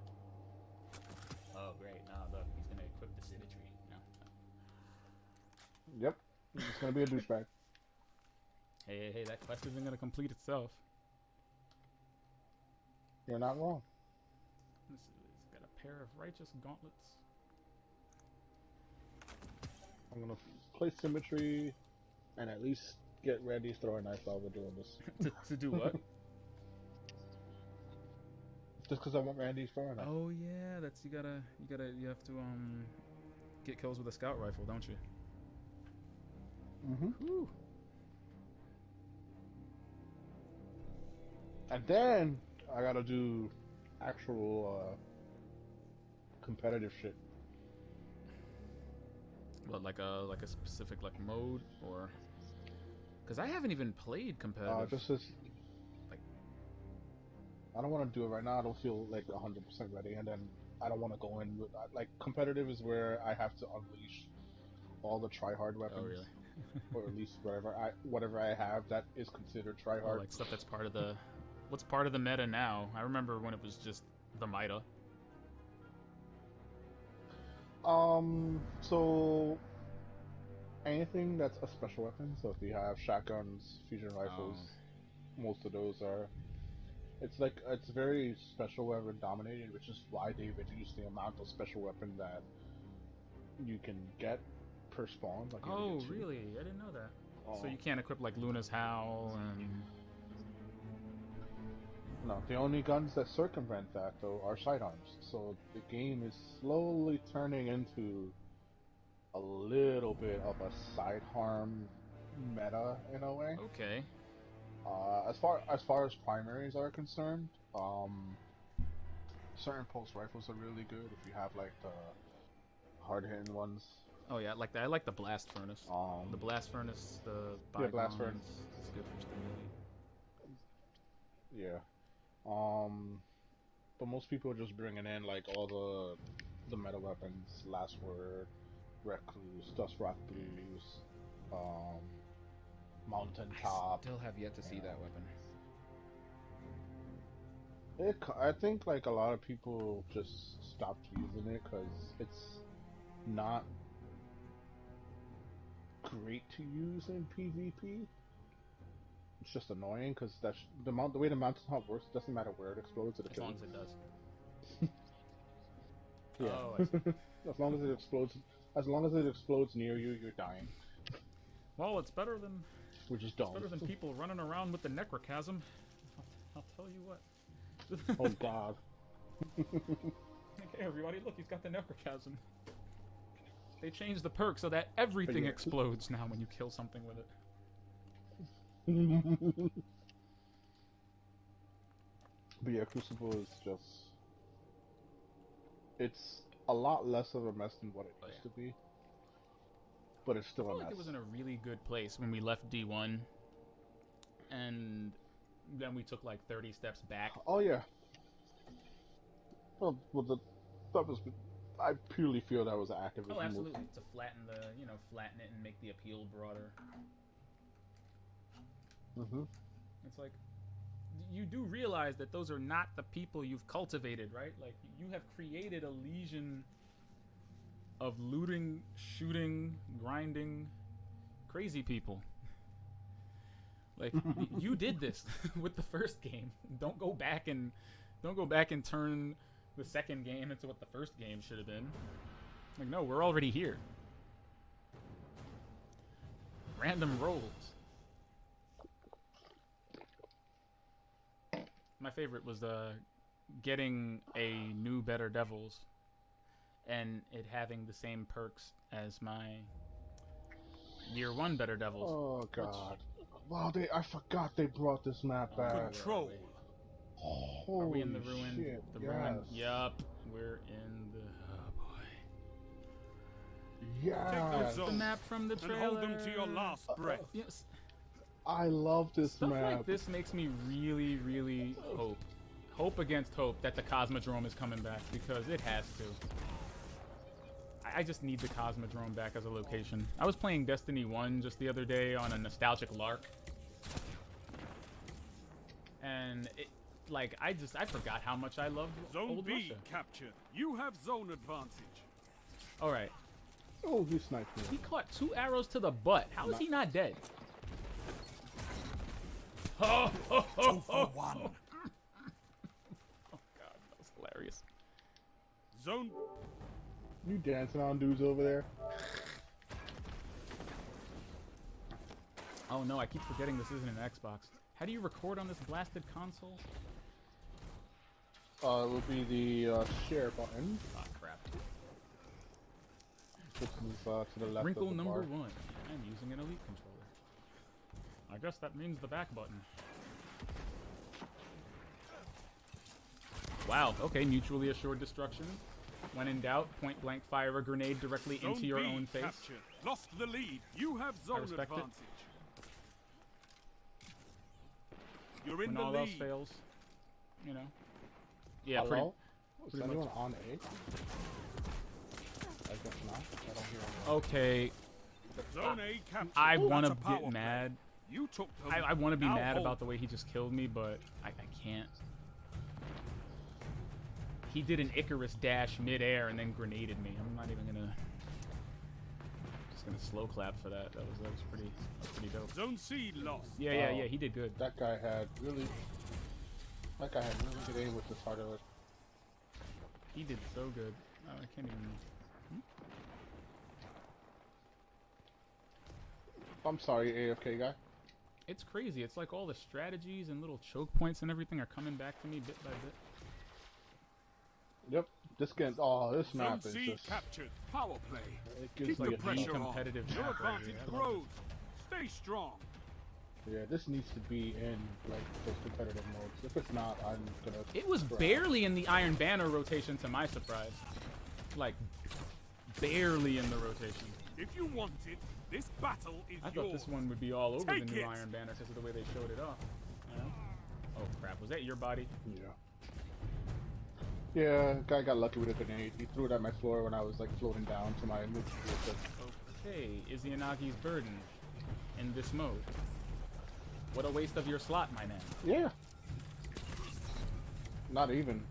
Oh, great! Now look, he's gonna equip the symmetry. No. Yep, it's gonna be a douchebag. Hey, that quest isn't gonna complete itself. You're not wrong. This is got a pair of righteous gauntlets. I'm gonna play symmetry and at least get ready to throw a knife while we're doing this. to do what? Just because I want Randy's throwing knife. Oh yeah, that's you have to get kills with a scout rifle, don't you? Mm-hmm. And then I gotta do actual competitive shit. What, like a specific like mode or? Because I haven't even played competitive. Just as Like- I don't want to do it right now. I don't feel like 100% ready, and then I don't want to go in with like competitive is where I have to unleash all the try-hard weapons. Oh really? Or at least whatever I have that is considered Oh, try-hard. like stuff that's part of the. What's part of the meta now? I remember when it was just the Mida. So anything that's a special weapon. So if you have shotguns, fusion rifles, most of those are. It's very special weapon dominated, which is why they reduced the amount of special weapon that you can get per spawn. Like you only Oh get two. really? I didn't know that. So Oh. you can't equip like Luna's Howl and. No, the only guns that circumvent that though are sidearms. So the game is slowly turning into a little bit of a sidearm meta in a way. Okay. As far as primaries are concerned, certain pulse rifles are really good if you have like the hard hitting ones. Oh yeah, like that. I like the blast furnace. The blast furnace, the Yeah, blast bygones furnace. is good for stability. Yeah. But most people are just bringing in like all the meta weapons, Last Word, Recluse, Dust Rock Blues, Mountain Top. Still have yet to see that weapon. I think like a lot of people just stopped using it because it's not great to use in PvP. It's just annoying because the way the mountain top works, it doesn't matter where it explodes, it As long kills. as it does. Yeah. Oh, I see. As long as it explodes near you, you're dying. Well, it's better than Which is it's dumb. better than people running around with the necrochasm. I'll tell you what. Oh god. Like, hey everybody, look, he's got the necrochasm. They changed the perk so that everything yeah. explodes now when you kill something with it. But yeah, Crucible is just... It's a lot less of a mess than what it used to be. But it's still I a feel mess. like it was in a really good place when we left D1. And then we took like 30 steps back. Oh yeah. Well, that was... I purely feel that was an activism Oh, move. absolutely. To flatten flatten it and make the appeal broader. Mm-hmm. It's like, you do realize that those are not the people you've cultivated, right? Like, you have created a legion of looting, shooting, grinding, crazy people. Like, you did this with the first game. Don't go back and turn the second game into what the first game should have been. Like, no, we're already here. Random rolls. My favorite was getting a new Better Devils and it having the same perks as my Year 1 Better Devils. Oh god. Wow, I forgot they brought this map back. Control. Holy Are we in the ruin? shit, The yes. ruin? Yup. We're in the... Oh boy. Yes. Take those The zones map from the and trailer. hold them to your last breath. Yes. I love this Stuff map. like this makes me really, really hope against hope that the Cosmodrome is coming back, because it has to. I just need the Cosmodrome back as a location. I was playing Destiny 1 just the other day on a nostalgic lark. And it, like, I forgot how much I loved Zone old B Russia. captured. You have zone advantage. Alright. Oh, he sniped me. He caught 2 arrows to the butt. How is he not dead? Oh, oh, oh, 2 for 1. Oh god, that was hilarious. Zone. You dancing on dudes over there? Oh no, I keep forgetting this isn't an Xbox. How do you record on this blasted console? It would be the share button, Ah, crap. which is to the left Wrinkle of the number bar. 1. I'm using an Elite controller. I guess that means the back button. Wow, okay, mutually assured destruction. When in doubt, point blank fire a grenade directly Zone into your B own face. captured. Lost the lead. You have zone respect it. advantage. You're in When the all else lead. fails, you know. Yeah, Hello? Is pretty anyone much. on A? I guess not. I don't hear anyone. Okay, Zone A captured. I That's want a to power get play. mad. You took them. I want to be Now mad hold. about the way he just killed me, but I can't. He did an Icarus dash mid-air and then grenaded me. I'm not even gonna... Just gonna slow clap for that. That was pretty dope. Zone C lost. Yeah, he did good. That guy had really good aim with this hard alert. He did so good. Oh, I can't even... I'm sorry, AFK guy. It's crazy. It's like all the strategies and little choke points and everything are coming back to me bit by bit. Yep. This map Zone is C just... captured. Power play. It gives Keep me the a pressure on. competitive Your map right advantage here. I love grows. Stay strong. Yeah, this needs to be in like those competitive modes. If it's not, I'm gonna... It was cry. barely in the Iron Banner rotation to my surprise. Like, barely in the rotation. If you want it, this battle is I yours. thought this one would be all over Take the new it. Iron Banner because of the way they showed it off. You know? Oh crap, was that your body? Yeah. Yeah, guy got lucky with a grenade. He threw it at my floor when I was like floating down to my neutral. Okay, Izzy burden in this mode. What a waste of your slot, my man. Yeah. Not even.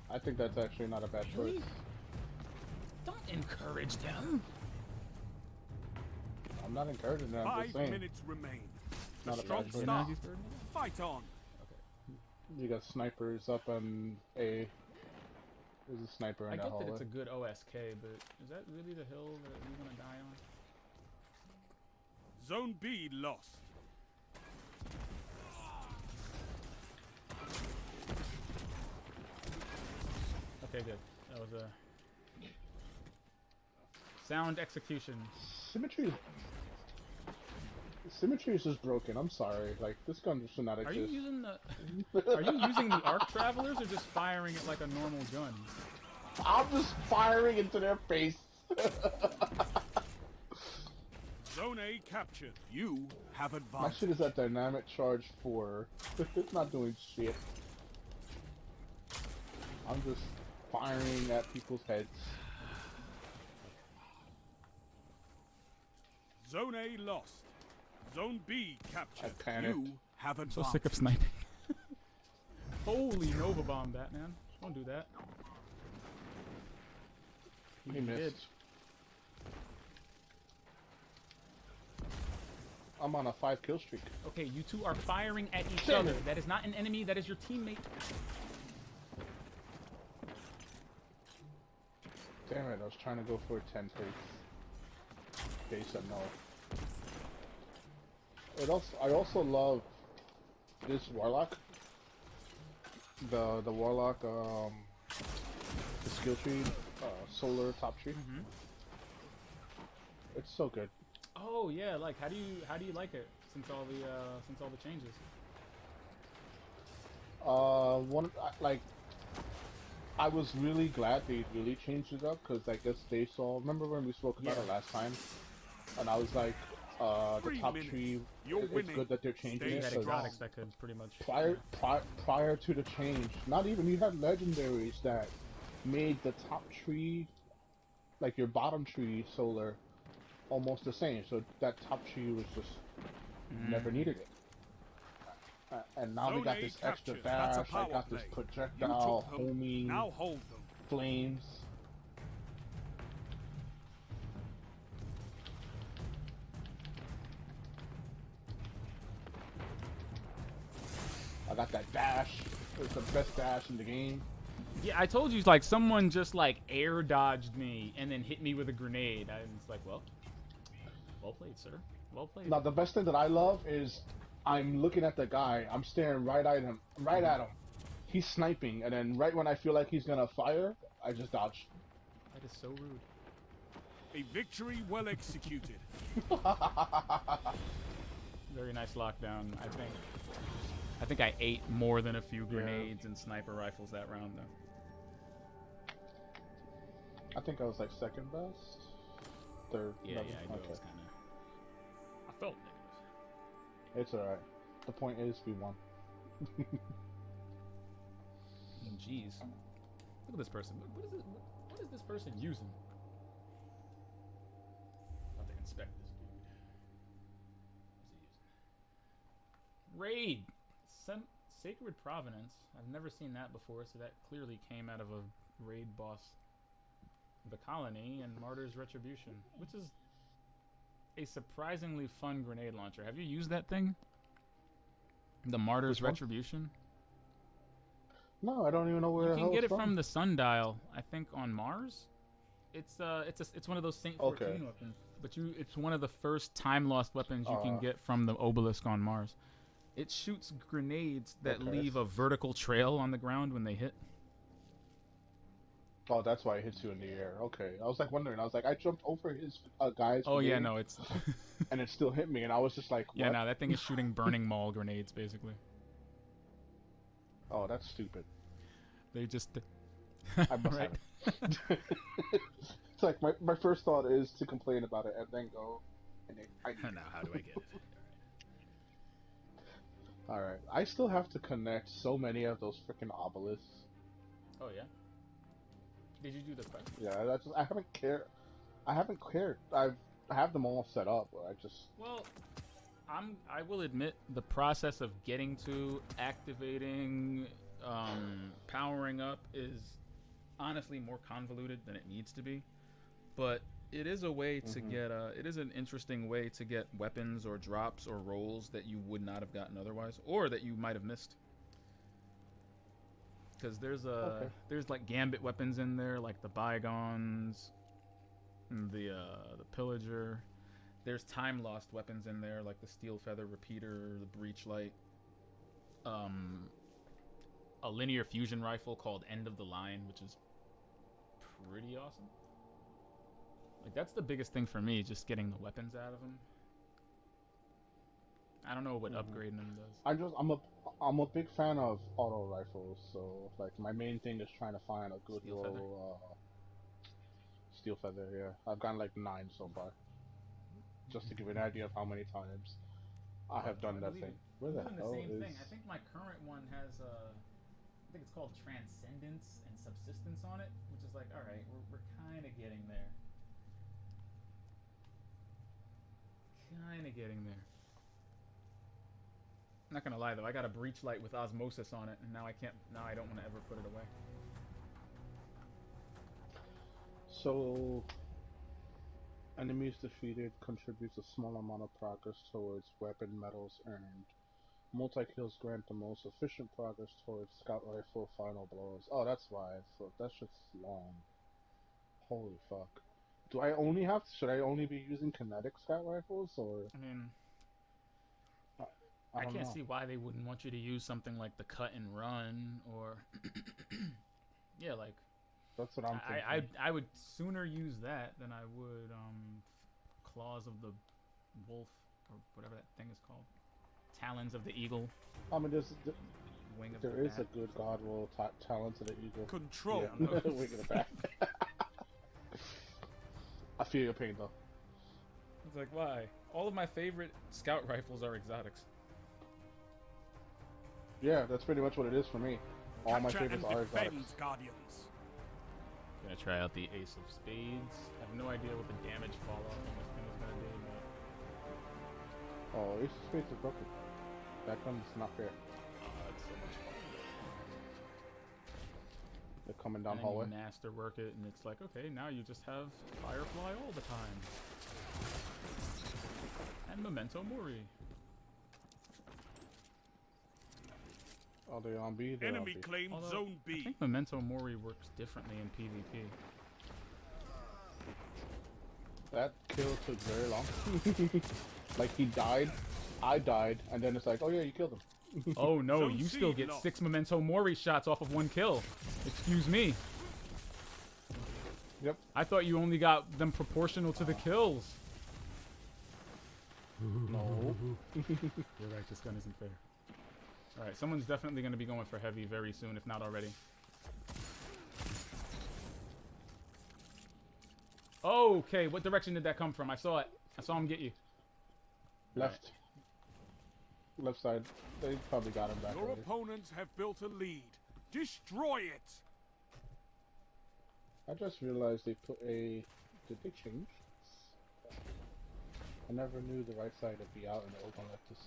I think that's actually not a bad choice. Really? Don't encourage them. I'm not encouraging them, I'm 5 just saying. minutes remain. Not The a strong bad choice. start. Inagi's burden? Fight on. You got snipers up on A. There's a sniper in I that get hallway. that it's a good OSK, but is that really the hill that we want to die on? Zone B lost. Okay, good. That was a sound execution. Symmetry. Symmetry is just broken. I'm sorry. Like this gun should not Are exist. you using the? Are you using the arc travelers or just firing it like a normal gun? I'm just firing into their face. Zone A captured. You have My advanced. shit is at dynamic charge 4. It's not doing shit. I'm just firing at people's heads. Zone A lost. Zone B captured. I panicked. You have I'm advanced. so sick of sniping. Holy Nova Bomb that, man. Don't do that. He did. missed. I'm on a 5 kill streak. Okay, you two are firing at each Damn other. it. That is not an enemy, that is your teammate. Damn it, I was trying to go for a 10 face. They said no. I also love this Warlock. The Warlock, the skill tree, solar top tree. It's so good. Oh yeah, like how do you like it since all the changes? I was really glad they really changed it up because I guess they saw. Remember when we spoke about it last time? And I was like, the 3 top minutes. tree. You're It's winning. good that they're changing Stay it. You had 'Cause exotics that could pretty much prior to the change, not even you had legendaries that made the top tree, like your bottom tree solar, almost the same. So that top tree was just never needed it. And now they Zone got A this extra captured. That's a dash. I power got this play. projectile, You took them. homing, Now hold them. flames. I got that dash. It's the best dash in the game. Yeah, I told you, like, someone just, like, air dodged me and then hit me with a grenade. I was like, well played, sir. Well played. Now, the best thing that I love is I'm looking at the guy. I'm staring right at him. He's sniping, and then right when I feel like he's gonna fire, I just dodge. That is so rude. A victory well executed. Very nice lockdown, I think I ate more than a few grenades and sniper rifles that round, though. I think I was like second best, third. Yeah, no, I knew it was okay. kind of... I felt negative. It's alright. The point is, we won. Jeez. Look at this person. What is this person using? About to inspect this dude. What's he using? Raid! Sacred Provenance. I've never seen that before, so that clearly came out of a raid boss. The Colony and Martyr's Retribution, which is a surprisingly fun grenade launcher. Have you used that thing? The Martyr's Which one? Retribution? No, I don't even know where You the can hell get it's it from the Sundial, I think, on Mars. It's one of those Saint 14 Okay. weapons, but it's one of the first time lost weapons you can Uh. get from the obelisk on Mars. It shoots grenades that Okay. leave a vertical trail on the ground when they hit. Oh, that's why it hits you in the air. Okay, I was like wondering. I was like, I jumped over his guy's. Oh yeah, grenade, no, it's and it still hit me, and I was just like, what? yeah, no, that thing is shooting burning maul grenades basically. Oh, that's stupid. They just I must Right. have it. It's like my first thought is to complain about it and then go. And now how do I get it? All right, I still have to connect so many of those freaking obelisks. Oh yeah. Did you do the quest? Yeah, I haven't cared. I have them all set up, but I just. Well, I will admit the process of getting to activating, powering up is honestly more convoluted than it needs to be, but it is a way to get it is an interesting way to get weapons or drops or rolls that you would not have gotten otherwise, or that you might have missed. Because there's like gambit weapons in there, like the bygones, and the pillager. There's time lost weapons in there, like the steel feather repeater, the breach light, a linear fusion rifle called End of the Line, which is pretty awesome. Like, that's the biggest thing for me, just getting the weapons out of them. I don't know what upgrading them does. I'm a big fan of auto rifles, so like my main thing is trying to find a good Steel feather? steel feather. Yeah, I've gotten like 9 so far. Just to give you an idea of how many times I have done that thing. Where the I'm doing hell the same is? thing. I think my current one has I think it's called Transcendence and Subsistence on it, which is like, all right, we're kind of getting there. Kind of getting there. Not gonna lie though, I got a breach light with osmosis on it, and now I can't. Now I don't want to ever put it away. So, enemies defeated contributes a small amount of progress towards weapon medals earned. Multi-kills grant the most efficient progress towards scout rifle final blows. Oh, that's why. So that shit's long. Holy fuck. Should I only be using kinetic scout rifles, or? I mean, I I don't can't know. see why they wouldn't want you to use something like the cut and run, or yeah, like That's what I'm thinking. I would sooner use that than I would claws of the wolf or whatever that thing is called, talons of the eagle, I mean, wing of there the is bat. a good god roll talent to the eagle. Control. Yeah, wing of the bat. I feel your pain though. It's like, why? All of my favorite scout rifles are exotics. Yeah, that's pretty much what it is for me. All my Capture favorites and are defend, exotics. Guardians. Gonna try out the Ace of Spades. I have no idea what the damage fall off on this thing is gonna be, but Oh, Ace of Spades is broken. That gun's not fair. it's so much fun. They're coming down And then hallway. you masterwork it, and it's like, okay, now you just have Firefly all the time. And Memento Mori. Oh, they on B? They're on Enemy B. claimed Although, Zone I B. think Memento Mori works differently in PvP. That kill took very long. Like, he died, I died, and then it's like, oh yeah, you killed him. Oh no, Zone you C still get lost. 6 Memento Mori shots off of 1 kill. Excuse me. Yep. I thought you only got them proportional to the kills. No. You're right, this gun isn't fair. Alright, someone's definitely going to be going for heavy very soon, if not already. Okay, what direction did that come from? I saw it. I saw him get you. Left. Left side. They probably got him back Your already. opponents have built a lead. Destroy it. I just realized they put a... Did they change? I never knew the right side would be out in the open like this.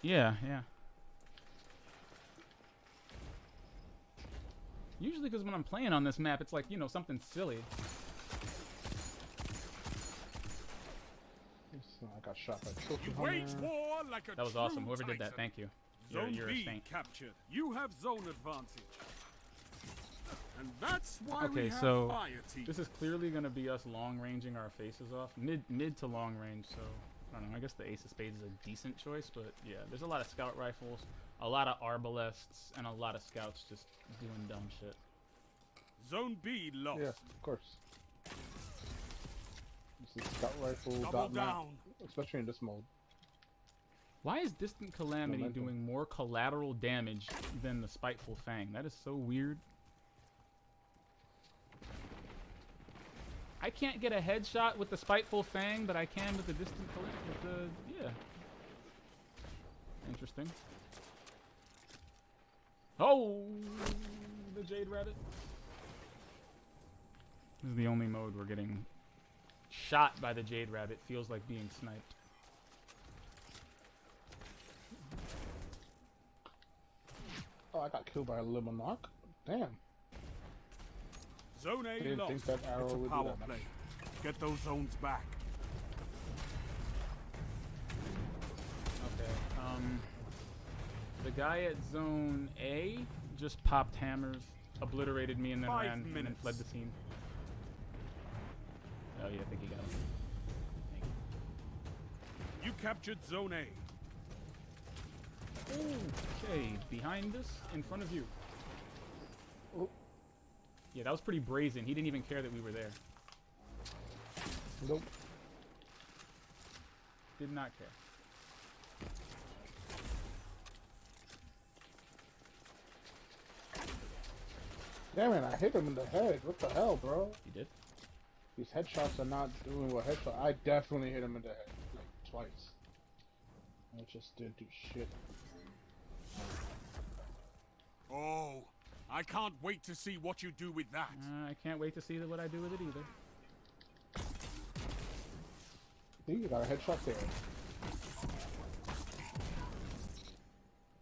Yeah, yeah. Usually because when I'm playing on this map, it's like, you know, something silly. I got shot by Trophy You Hunter. wage war like a That was true awesome. Whoever did that, Titan. thank you. Zone You're a B saint. captured. You have zone advantage. And that's why we Okay, have so fire team. this is clearly going to be us long ranging our faces off. Mid to long range, so I don't know. I guess the Ace of Spades is a decent choice, but yeah, there's a lot of scout rifles, a lot of arbalests, and a lot of scouts just doing dumb shit. Zone B lost. Yeah, of course. This is scout rifle Double dot map, down. especially in this mode. Why is Distant Calamity Momentum. doing more collateral damage than the Spiteful Fang? That is so weird. I can't get a headshot with the Spiteful Fang, but I can with the Distant Calamity. Yeah. Interesting. Oh, the Jade Rabbit. This is the only mode we're getting shot by the Jade Rabbit. Feels like being sniped. Oh, I got killed by a Limonarch? Damn. Zone A Didn't lost. think that arrow It's a would do power that much. play. Get those zones back. Okay. The guy at Zone A just popped hammers, obliterated me, and then 5 ran and then minutes. fled the scene. Oh yeah, I think he got him. Thank you. You captured Zone A. Okay, behind us, in front of you. Oh. Yeah, that was pretty brazen. He didn't even care that we were there. Nope. Did not care. Damn it, I hit him in the head. What the hell, bro? You did? These headshots are not doing what headshot. I definitely hit him in the head. Like, twice. I just didn't do shit. Oh, I can't wait to see what you do with that. I can't wait to see what I do with it either. See, you got a headshot there.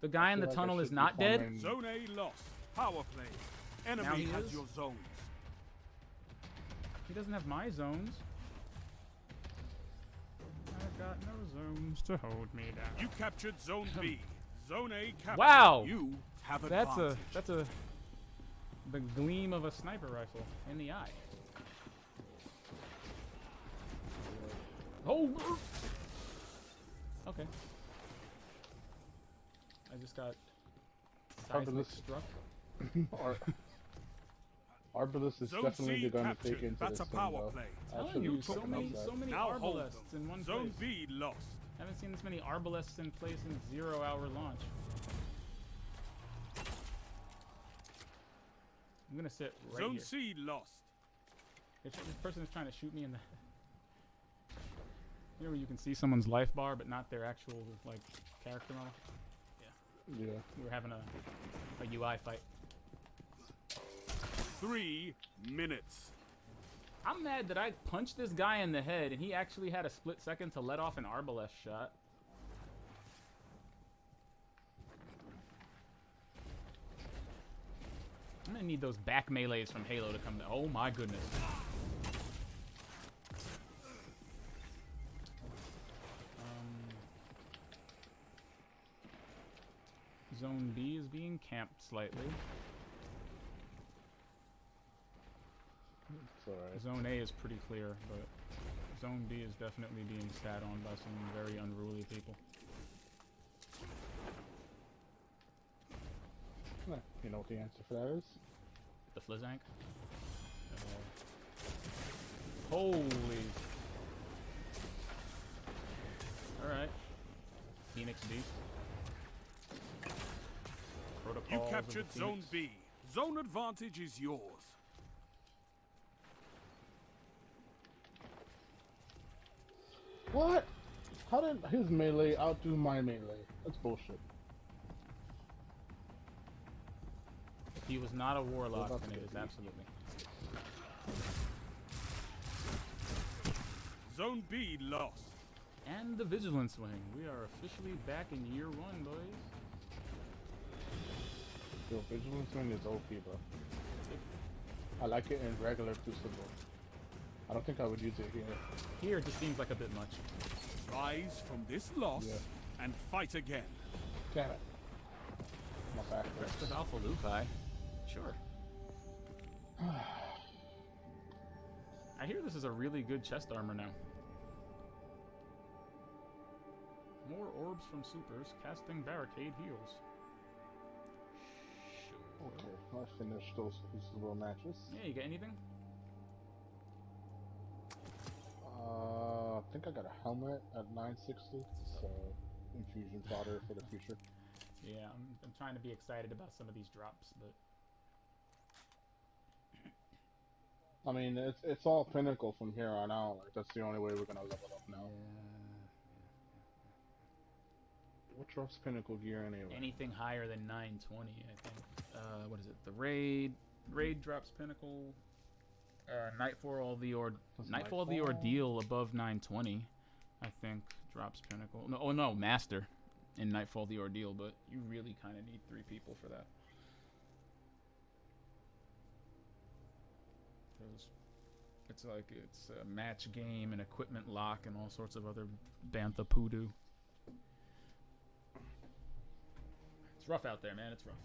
The guy in the feel like I tunnel is should be not dead? farming- Zone A lost. Power play. Now Enemy he has is? your zones. He doesn't have my zones. I've got no zones to hold me down. You captured Zone B. Zone A captured. Wow! You have That's advantage. the gleam of a sniper rifle in the eye. Oh! Okay. I just got seismic Arbalist. struck. Arbalist is Zone definitely C going to captured. take into That's this a thing, power though. play. I Telling shouldn't you, be so talking many, about so that. many Now hold them. arbalests in one Zone place. B lost. Haven't seen this many arbalests in place in 0 hour launch. I'm gonna sit right Zone here. C lost. This person is trying to shoot me in the. You know where you can see someone's life bar, but not their actual like character model. Yeah. We were having a UI fight. 3 minutes. I'm mad that I punched this guy in the head and he actually had a split second to let off an arbalest shot. I'm gonna need those back melees from Halo to come down. Oh my goodness. Zone B is being camped slightly. It's alright. Zone A is pretty clear, but Zone B is definitely being sat on by some very unruly people. You know what the answer for that is? The Flizzank? Holy. Alright. Phoenix Beast. Protocols You of the captured Zone Phoenix. B. Zone advantage is yours. What? How did his melee outdo my melee? That's bullshit. If he was not a warlock, Well, then it that's is good. absolutely. Zone B lost. And the Vigilance Wing. We are officially back in year 1, boys. Yo, Vigilance Wing is OP, bro. I like it in regular Crucible. I don't think I would use it here. Here it just seems like a bit much. Rise from this loss Yeah. and fight again. Damn it. My back Rest hurts. of Alpha Lupi. Sure. I hear this is a really good chest armor now. More orbs from supers, casting barricade heals. Okay, I finished those Crucible matches. Yeah, you got anything? I think I got a helmet at 960, so infusion fodder for the future. Yeah, I'm trying to be excited about some of these drops, but I mean, it's all pinnacle from here on out. Like, that's the only way we're gonna level up now. What drops pinnacle gear anyway? anything higher than 920, I think. What is it? The raid drops pinnacle. Nightfall the Ordeal above 920, I think, drops pinnacle. No, oh no, Master in Nightfall the Ordeal, but you really kind of need 3 people for that. 'Cause it's like it's a match game and equipment lock and all sorts of other bantha poodoo. It's rough out there, man. It's rough.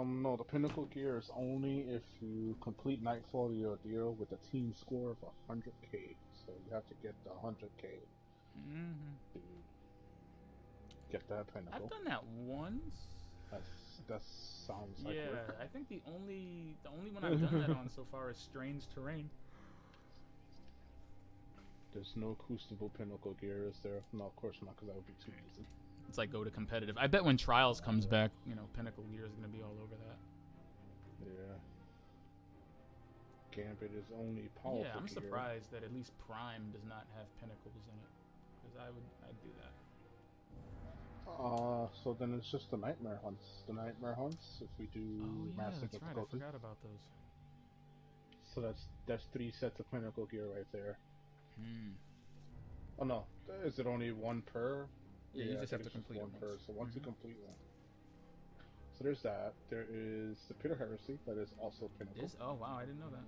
No, the pinnacle gear is only if you complete Nightfall the Ordeal with a team score of 100k. So you have to get the 100k to get that pinnacle. I've done that once. I that sounds like Yeah, work. I think the only one I've done that on so far is Strange Terrain. There's no Crucible Pinnacle gear, is there? No, of course not, because that would be too easy. It's like go to competitive. I bet when Trials comes back, you know, Pinnacle Gear is gonna be all over that. Yeah. Gambit is only powerful Yeah, I'm gear. surprised that at least Prime does not have pinnacles in it, because I'd do that. So then it's just the Nightmare Hunts. The Nightmare Hunts, if we do Oh yeah, massive that's right. I difficulty. forgot about those. So that's 3 sets of Pinnacle gear right there. Oh no, is it only one per? Yeah, you I just think have to it's complete one it per. once. So once you complete one. So there's that. There is the Pit of Heresy, that is also Pinnacle. Oh wow, I didn't know that.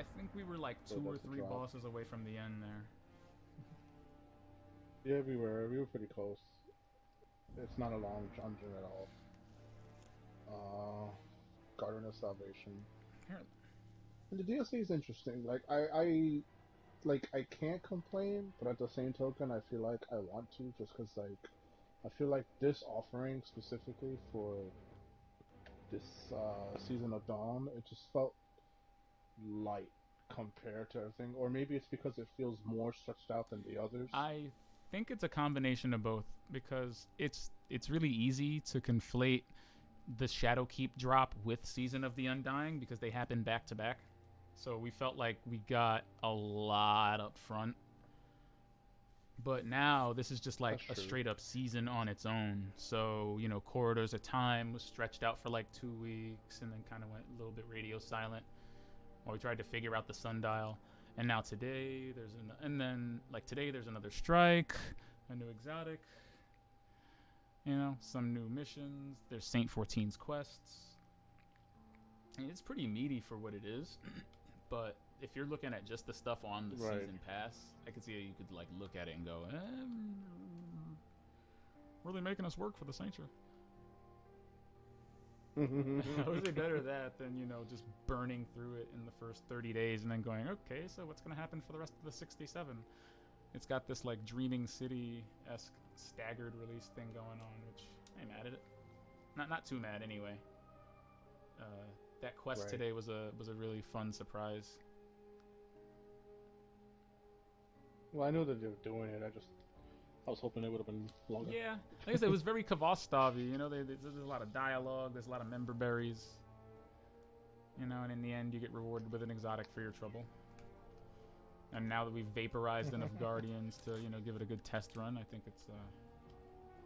I think we were like So 2 or that's a 3 drop. bosses away from the end there. Yeah, we were pretty close. It's not a long dungeon at all. Garden of Salvation. Here. And the DLC is interesting. Like I can't complain, but at the same token, I feel like I want to, just because like I feel like this offering specifically for this Season of Dawn, it just felt light compared to everything, or maybe it's because it feels more stretched out than the others. I think it's a combination of both, because it's really easy to conflate the Shadowkeep drop with Season of the Undying, because they happen back to back. So we felt like we got a lot up front. But now this is just like That's a true. straight up season on its own. So, you know, Corridors of Time was stretched out for like 2 weeks and then kind of went a little bit radio silent while we tried to figure out the sundial. And now today there's today there's another strike, a new exotic, you know, some new missions. There's Saint 14's quests. And it's pretty meaty for what it is. But if you're looking at just the stuff on the Right. season pass, I could see how you could like look at it and go, really making us work for the Sainture. I would say better that than, you know, just burning through it in the first 30 days and then going, okay, so what's going to happen for the rest of the 67? It's got this like Dreaming City-esque staggered release thing going on, which I'm mad at it. Not too mad anyway. That quest Right. today was a really fun surprise. Well, I know that they're doing it. I was hoping it would have been longer. Yeah, like I said, it was very Kvostovy. You know, there's a lot of dialogue. There's a lot of member berries. You know, and in the end, you get rewarded with an exotic for your trouble. And now that we've vaporized enough Guardians to, you know, give it a good test run, I think it's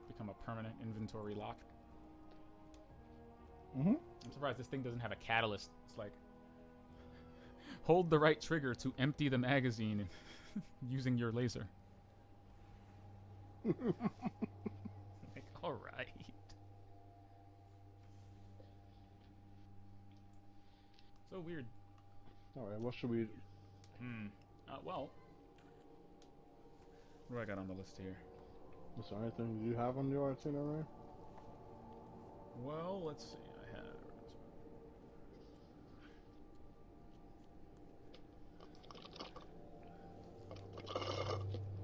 become a permanent inventory lock. Mm-hmm. I'm surprised this thing doesn't have a catalyst. It's like, hold the right trigger to empty the magazine using your laser. Like, all right. So weird. All right, what should we? Well, what do I got on the list here? Is there anything you have on your itinerary? Well, let's see. I had.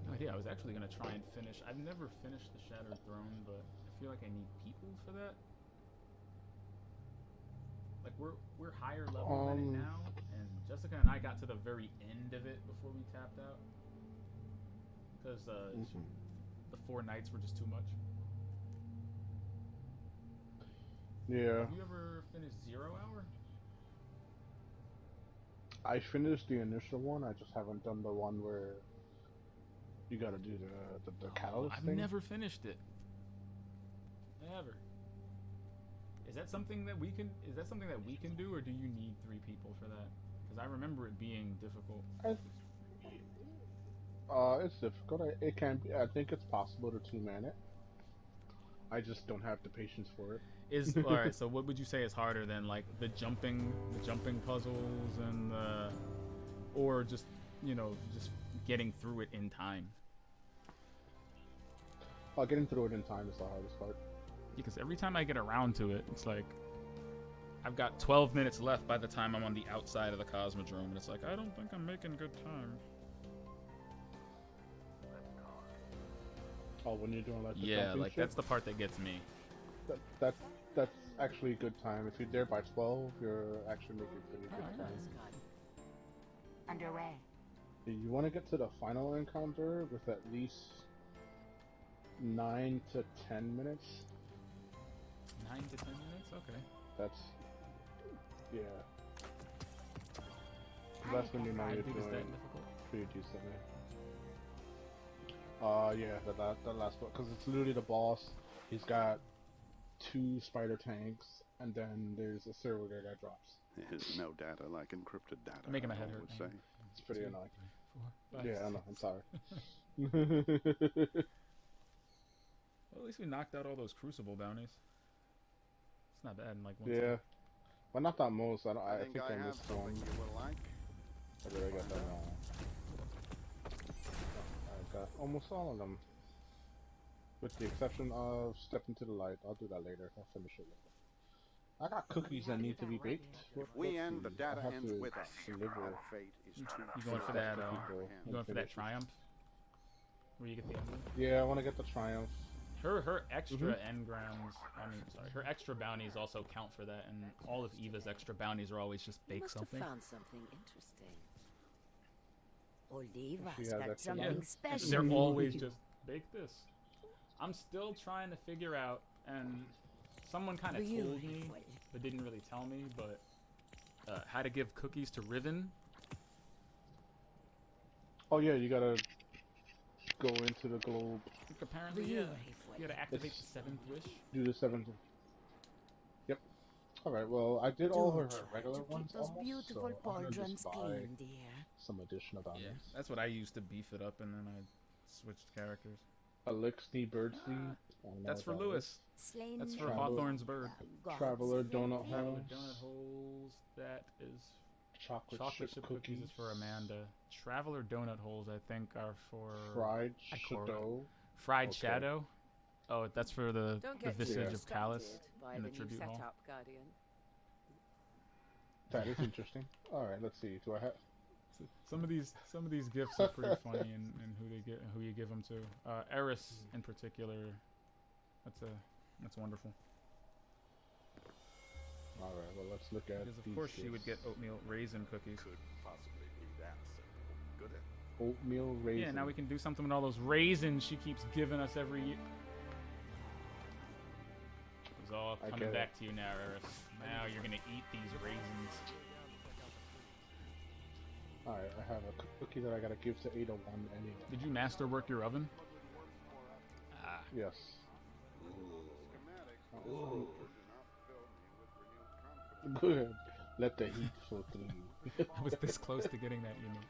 No idea. I was actually gonna try and finish. I've never finished the Shattered Throne, but I feel like I need people for that. Like we're higher level than it now, and Jessica and I got to the very end of it before we tapped out because the 4 nights were just too much. Yeah. Have you ever finished 0 Hour? I finished the initial one. I just haven't done the one where you got to do the catalyst I've thing. never finished it. Ever. Is that something that we can? Is that something that we can do, or do you need 3 people for that? Because I remember it being difficult. It's difficult. It can be. I think it's possible to 2-man it. I just don't have the patience for it. All right. So what would you say is harder than like the jumping puzzles and or just, you know, just getting through it in time? Getting through it in time is the hardest part. Because every time I get around to it, it's like I've got 12 minutes left by the time I'm on the outside of the Cosmodrome, and it's like I don't think I'm making good time. Oh, when you're doing like the Yeah, jumping like shit? that's the part that gets me. that's actually a good time. If you're there by 12, you're actually making pretty good Alright. time. Underway. You want to get to the final encounter with at least 9 to 10 minutes. 9 to 10 minutes? Okay. That's yeah. That's when you know How you're big is that doing difficult? pretty decently. Yeah, the last one, because it's literally the boss. He's got 2 spider tanks, and then there's a servitor that drops. There's no data like encrypted data. You're making my head I hurt. would say. It's pretty 2, annoying. 3, 4, 5, Yeah, I know. 6. I'm sorry. Well, at least we knocked out all those crucible bounties. It's not bad in like one Yeah, time. but not that most. I think think I I have missed something one. you will like. I really got that. I got almost all of them, with the exception of Step into the Light. I'll do that later. I'll finish it later. I got cookies that need to be baked. We end, the data I have ends to with us. deliver. Our fate is too You going for that? people You going for that finish it. triumph? Where you get the emblem? Yeah, I want to get the triumph. Her extra engrams. I mean, sorry, her extra bounties also count for that, and all of Eva's extra bounties are always just You bake must something. have found something interesting. She Oliva's has got extra something money. special. They're always just bake this. I'm still trying to figure out, and someone kind of told me, Beautiful. but didn't really tell me, but how to give cookies to Riven. Oh yeah, you gotta go into the globe, Like, apparently, yeah. You gotta activate It's- the 7th wish. do the 7th. Yep. All right. Well, I did all her Do try regular to keep ones those almost, beautiful so I'm gonna pauldrons just buy clean, dear. some additional bounties. Yeah, that's what I used to beef it up, and then I switched characters. Elixir Birdseed. I don't know That's what for that Lewis. Slain That's for Travel- Hawthorne's bird. gods Traveler save Donut me. Hole. Donut holes. That is Chocolate, chocolate chip cookies is for Amanda. Traveler donut holes, I think, are for Fried Ikora. Shadow. Fried Okay. Shadow. Oh, that's for the Don't the get too visage of distracted Palace by in the the new tribute hall. setup, Guardian. That is interesting. All right, let's see. Do I have? So some of these gifts are pretty funny in who you give them to. Eris in particular. That's wonderful. All right. Well, let's look at. Because of these course she would get gifts. oatmeal raisin cookies. Could possibly be that simple. Could it? Oatmeal raisin. Yeah, now we can do something with all those raisins she keeps giving us every year. It's all I coming get back to you now, Eris. Now you're gonna eat these raisins. All right, I have a cookie that I gotta give to 801 anyway. Did you masterwork your oven? Ah, Yes. Good. Let the heat flow through you. I was this close to getting that unique.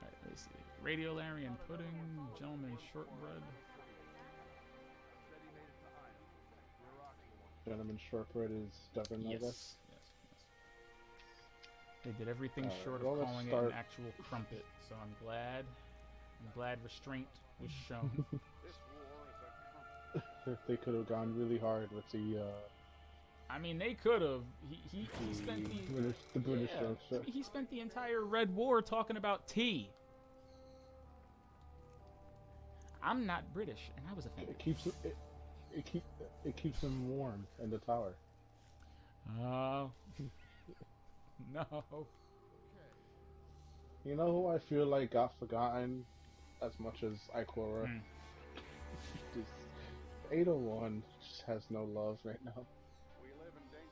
Alright, let's see. Radiolarian pudding, gentleman shortbread. Gentleman shortbread is stubborn, I Yes, guess. yes. They did everything Alright, short well, of let's calling it start- an actual crumpet, so I'm glad restraint was shown. They could have gone really hard with the I mean, they could have. He spent the British yeah, structure. he spent the entire Red War talking about tea. I'm not British, and I was offended. It keeps them warm in the tower. Oh. No. You know who I feel like got forgotten as much as Ikora? Hmm. Just 801 just has no love right now.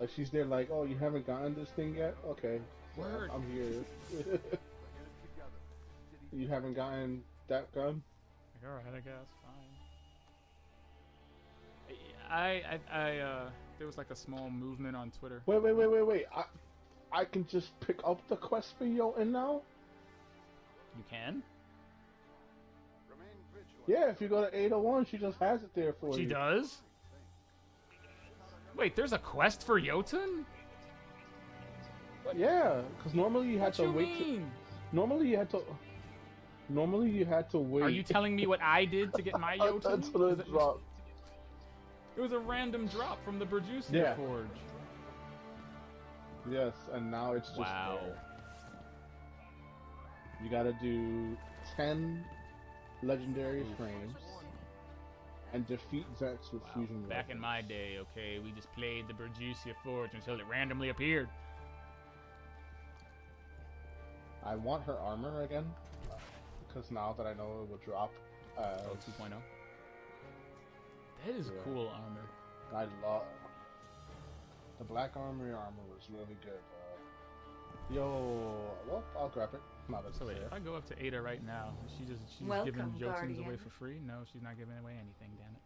Like she's there like, oh, you haven't gotten this thing yet? Okay. Word. I'm here. You haven't gotten that gun? Like, alright, I guess, fine. There was like a small movement on Twitter. Wait. I can just pick up the quest for Jotun now? You can? Yeah, if you go to 801, she just has it there for you. She does? Wait, there's a quest for Jotun? Yeah, because normally you had What to you wait. mean? Normally you had to wait. Are you telling me what I did to get my Jotun? until it dropped? It was a random drop from the Berjusia Yeah. Forge. Yes, and now it's just Wow. there. You gotta do 10 legendary frames, And defeat Zax with fusion Back in my day, okay, we just played the Berjusia Forge until it randomly appeared. I want her armor again, because now that I know it will drop. 2.0. That is cool armor. I love the black armor was really good. Well, I'll grab it. Not that So wait, if I go up to Ada right now, she's Welcome, giving Jotuns away Guardian. for free? No, she's not giving away anything, damn it.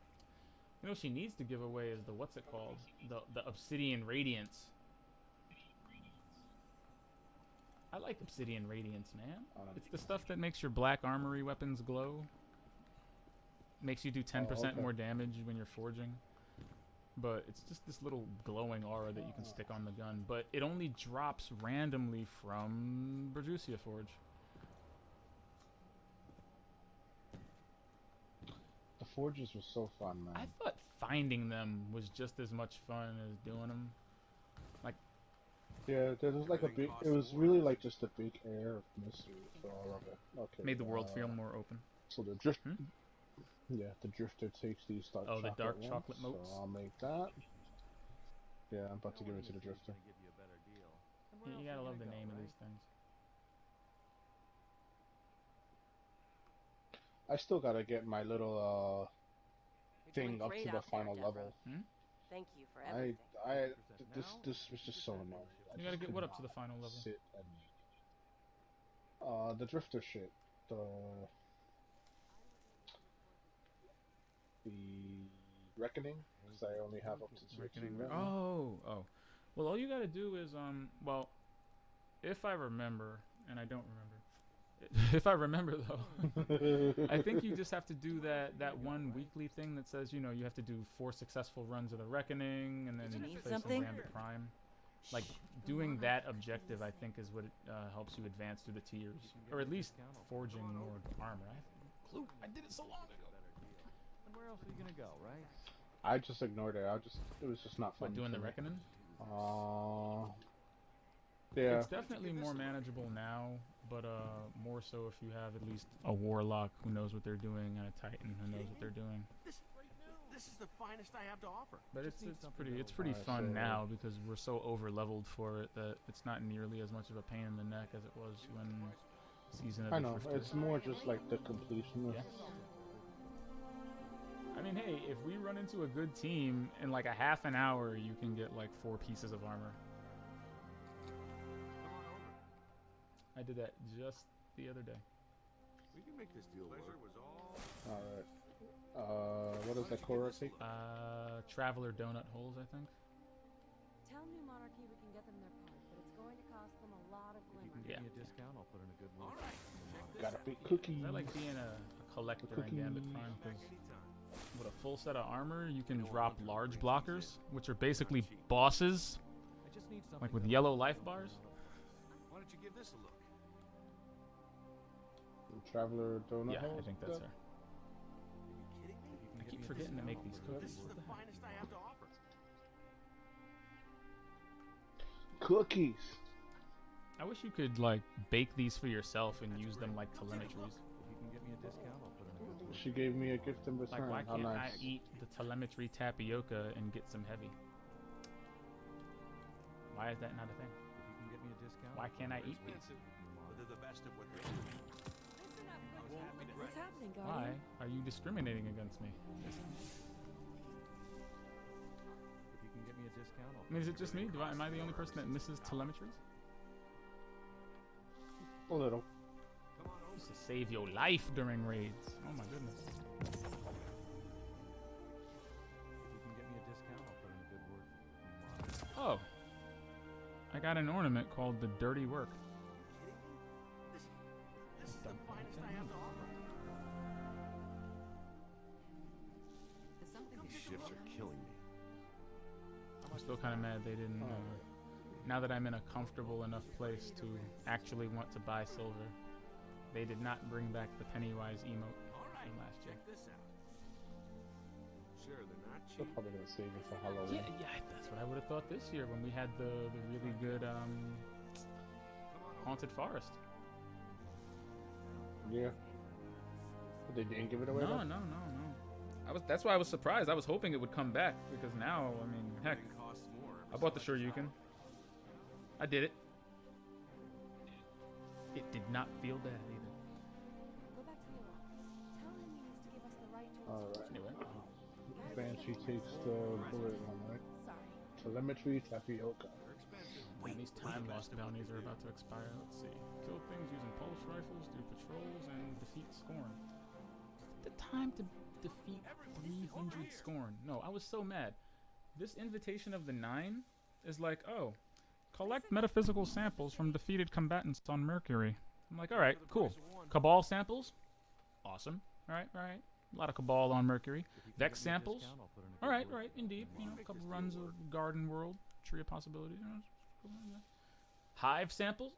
You know what she needs to give away is the, what's it called? The Obsidian Radiance. I like Obsidian Radiance, man. It's the stuff that makes your black armory weapons glow. Makes you do 10% more damage when you're forging. But it's just this little glowing aura that you can stick on the gun. But it only drops randomly from Berjusia Forge. The forges were so fun, man. I thought finding them was just as much fun as doing them. Like, yeah, there was like a big. It was really like just a big air of mystery for all of it. Okay. made the world feel more open. So the drift. Yeah, the drifter takes these dark. Oh, the dark ones, chocolate motes. So I'll make that. Yeah, I'm about to give it to the drifter. Yeah, you gotta love the name of these things. I still gotta get my little You're doing thing up great to the out there, final Deborah. level. Thank you for everything. This was just so annoying. I You gotta just get could what up to not the final level? Sit and the drifter shit. The reckoning, because I only have up to 13 right now. Oh. Well, all you gotta do is, well, if I remember, and I don't remember. If I remember, though, I think you just have to do that one weekly thing that says, you know, you have to do 4 successful runs of the Reckoning, and then Did you need play some something? Gambit Prime. Like, doing that objective, I think, is what helps you advance through the tiers. Or at least forging more armor. I did it so long ago. And where else are you gonna go, right? I just ignored it. It was just not fun. What, doing for the me. Reckoning? Yeah. It's definitely more manageable now, but more so if you have at least a Warlock who knows what they're doing and a Titan who knows what they're doing. This is the finest I have to offer. But it's pretty fun now because we're so over leveled for it that it's not nearly as much of a pain in the neck as it was when Season of the I know. Drifter. It's more just like the completion. Yeah. I mean, hey, if we run into a good team in like a half an hour, you can get like 4 pieces of armor. I did that just the other day. We can make this deal work. Alright. What does that core take? Traveler donut holes, I think. Tell New Monarchy we can get them their part, but it's going to cost them a lot of glimmer. Yeah. Give me a discount, I'll put in a good word. Got a big cookie. I like being a collector in Gambit Prime because with a full set of armor, you can drop large blockers, which are basically bosses, I just need something like with yellow life bars. Why don't you give this a look? Traveler donut. Yeah, I holes? think that's her. I keep forgetting to make these cookies. This is the finest I have to offer. Cookies. I wish you could like bake these for yourself and use them like telemetries. If you can get me a discount, I'll put in a good word. She gave me a gift in return. Like, why How can't nice. I eat the telemetry tapioca and get some heavy? Why is that not a thing? If you can get me a discount, Why can't I eat these? But they're the best of what they do. What's happening, Why Guardian? are you discriminating against me? if you can get me a discount, I'll I mean, is it just me? Am I the only person that misses telemetries? A little. Just to save your life during raids. Oh my goodness. If you can get me a discount, I'll put in a good word. Oh. I got an ornament called the Dirty Work. This is the finest I have to offer. These shifts are killing me. I'm still kind of mad they didn't. Now that I'm in a comfortable enough place to actually want to buy silver, they did not bring back the Pennywise emote from last year. Sure, they're not They're cheap. probably gonna save it for Halloween. Yeah, that's what I would have thought this year when we had the really good Haunted Forest. Yeah. But they didn't give it away. No. though? That's why I was surprised. I was hoping it would come back because now, I mean, heck, Everything costs more. I bought the Shoryuken. I did it. It did not feel bad either. Go back to Yola. Tell him he needs to give us the right tools. Alright. Anyway, Banshee takes the bullet one, right? Sorry. Telemetry, tapioca. They're expensive. and these time lost bounties are about to expire. Let's see. Kill things using pulse rifles, do patrols, and defeat Scorn. The time to defeat 300 Scorn. No, I was so mad. This invitation of the 9 is like, oh, collect metaphysical samples from defeated combatants on Mercury. I'm like, alright, cool. Cabal samples? Awesome. Alright. A lot of Cabal on Mercury. Vex samples? Alright, indeed. You know, a couple runs of Garden World, Tree of Possibilities. Hive samples?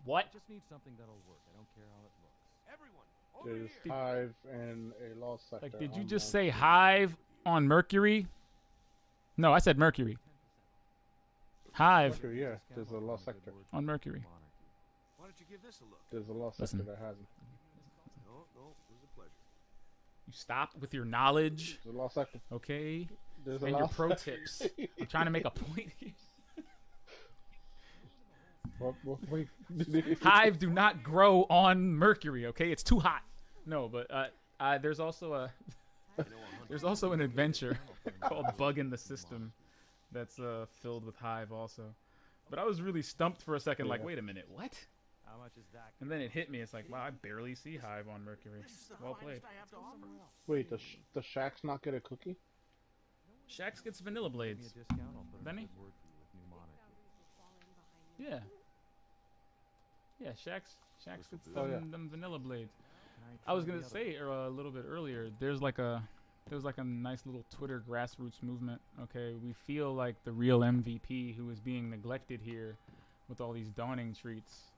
What? I just need something that'll work. I don't care how it looks. Everyone, There's Hive and a lost sector. Like, did you on just Mount- say Hive on Mercury? No, I said Mercury. Hive Mercury, yeah, there's a lost sector. on Mercury. why don't you give this a look? There's a lost Listen. sector that hasn't. No, it was a pleasure. You stop with your knowledge, There's a lost sector. okay? There's a And your lost pro sector. tips. I'm trying to make a point here. Wait. Hive do not grow on Mercury, okay? It's too hot. No, but there's also an adventure called Bug in the System that's filled with Hive also. But I was really stumped for a second, like, Yeah. wait a minute, what? How much is that? And then it hit me. It's like, wow, I barely see Hive on Mercury. This is the Well finest played. I have to offer. Wait, does Shax not get a cookie? Shax gets Vanilla Give me Blades. a discount. I'll put in a Benny? good word for you with New Monarchy. Yeah. Yeah, Shax gets Oh, yeah. them Vanilla Blades. Can I was try gonna the other say a little bit earlier. There's like a nice little Twitter grassroots movement. Okay, we feel like the real MVP who is being neglected here with all these dawning treats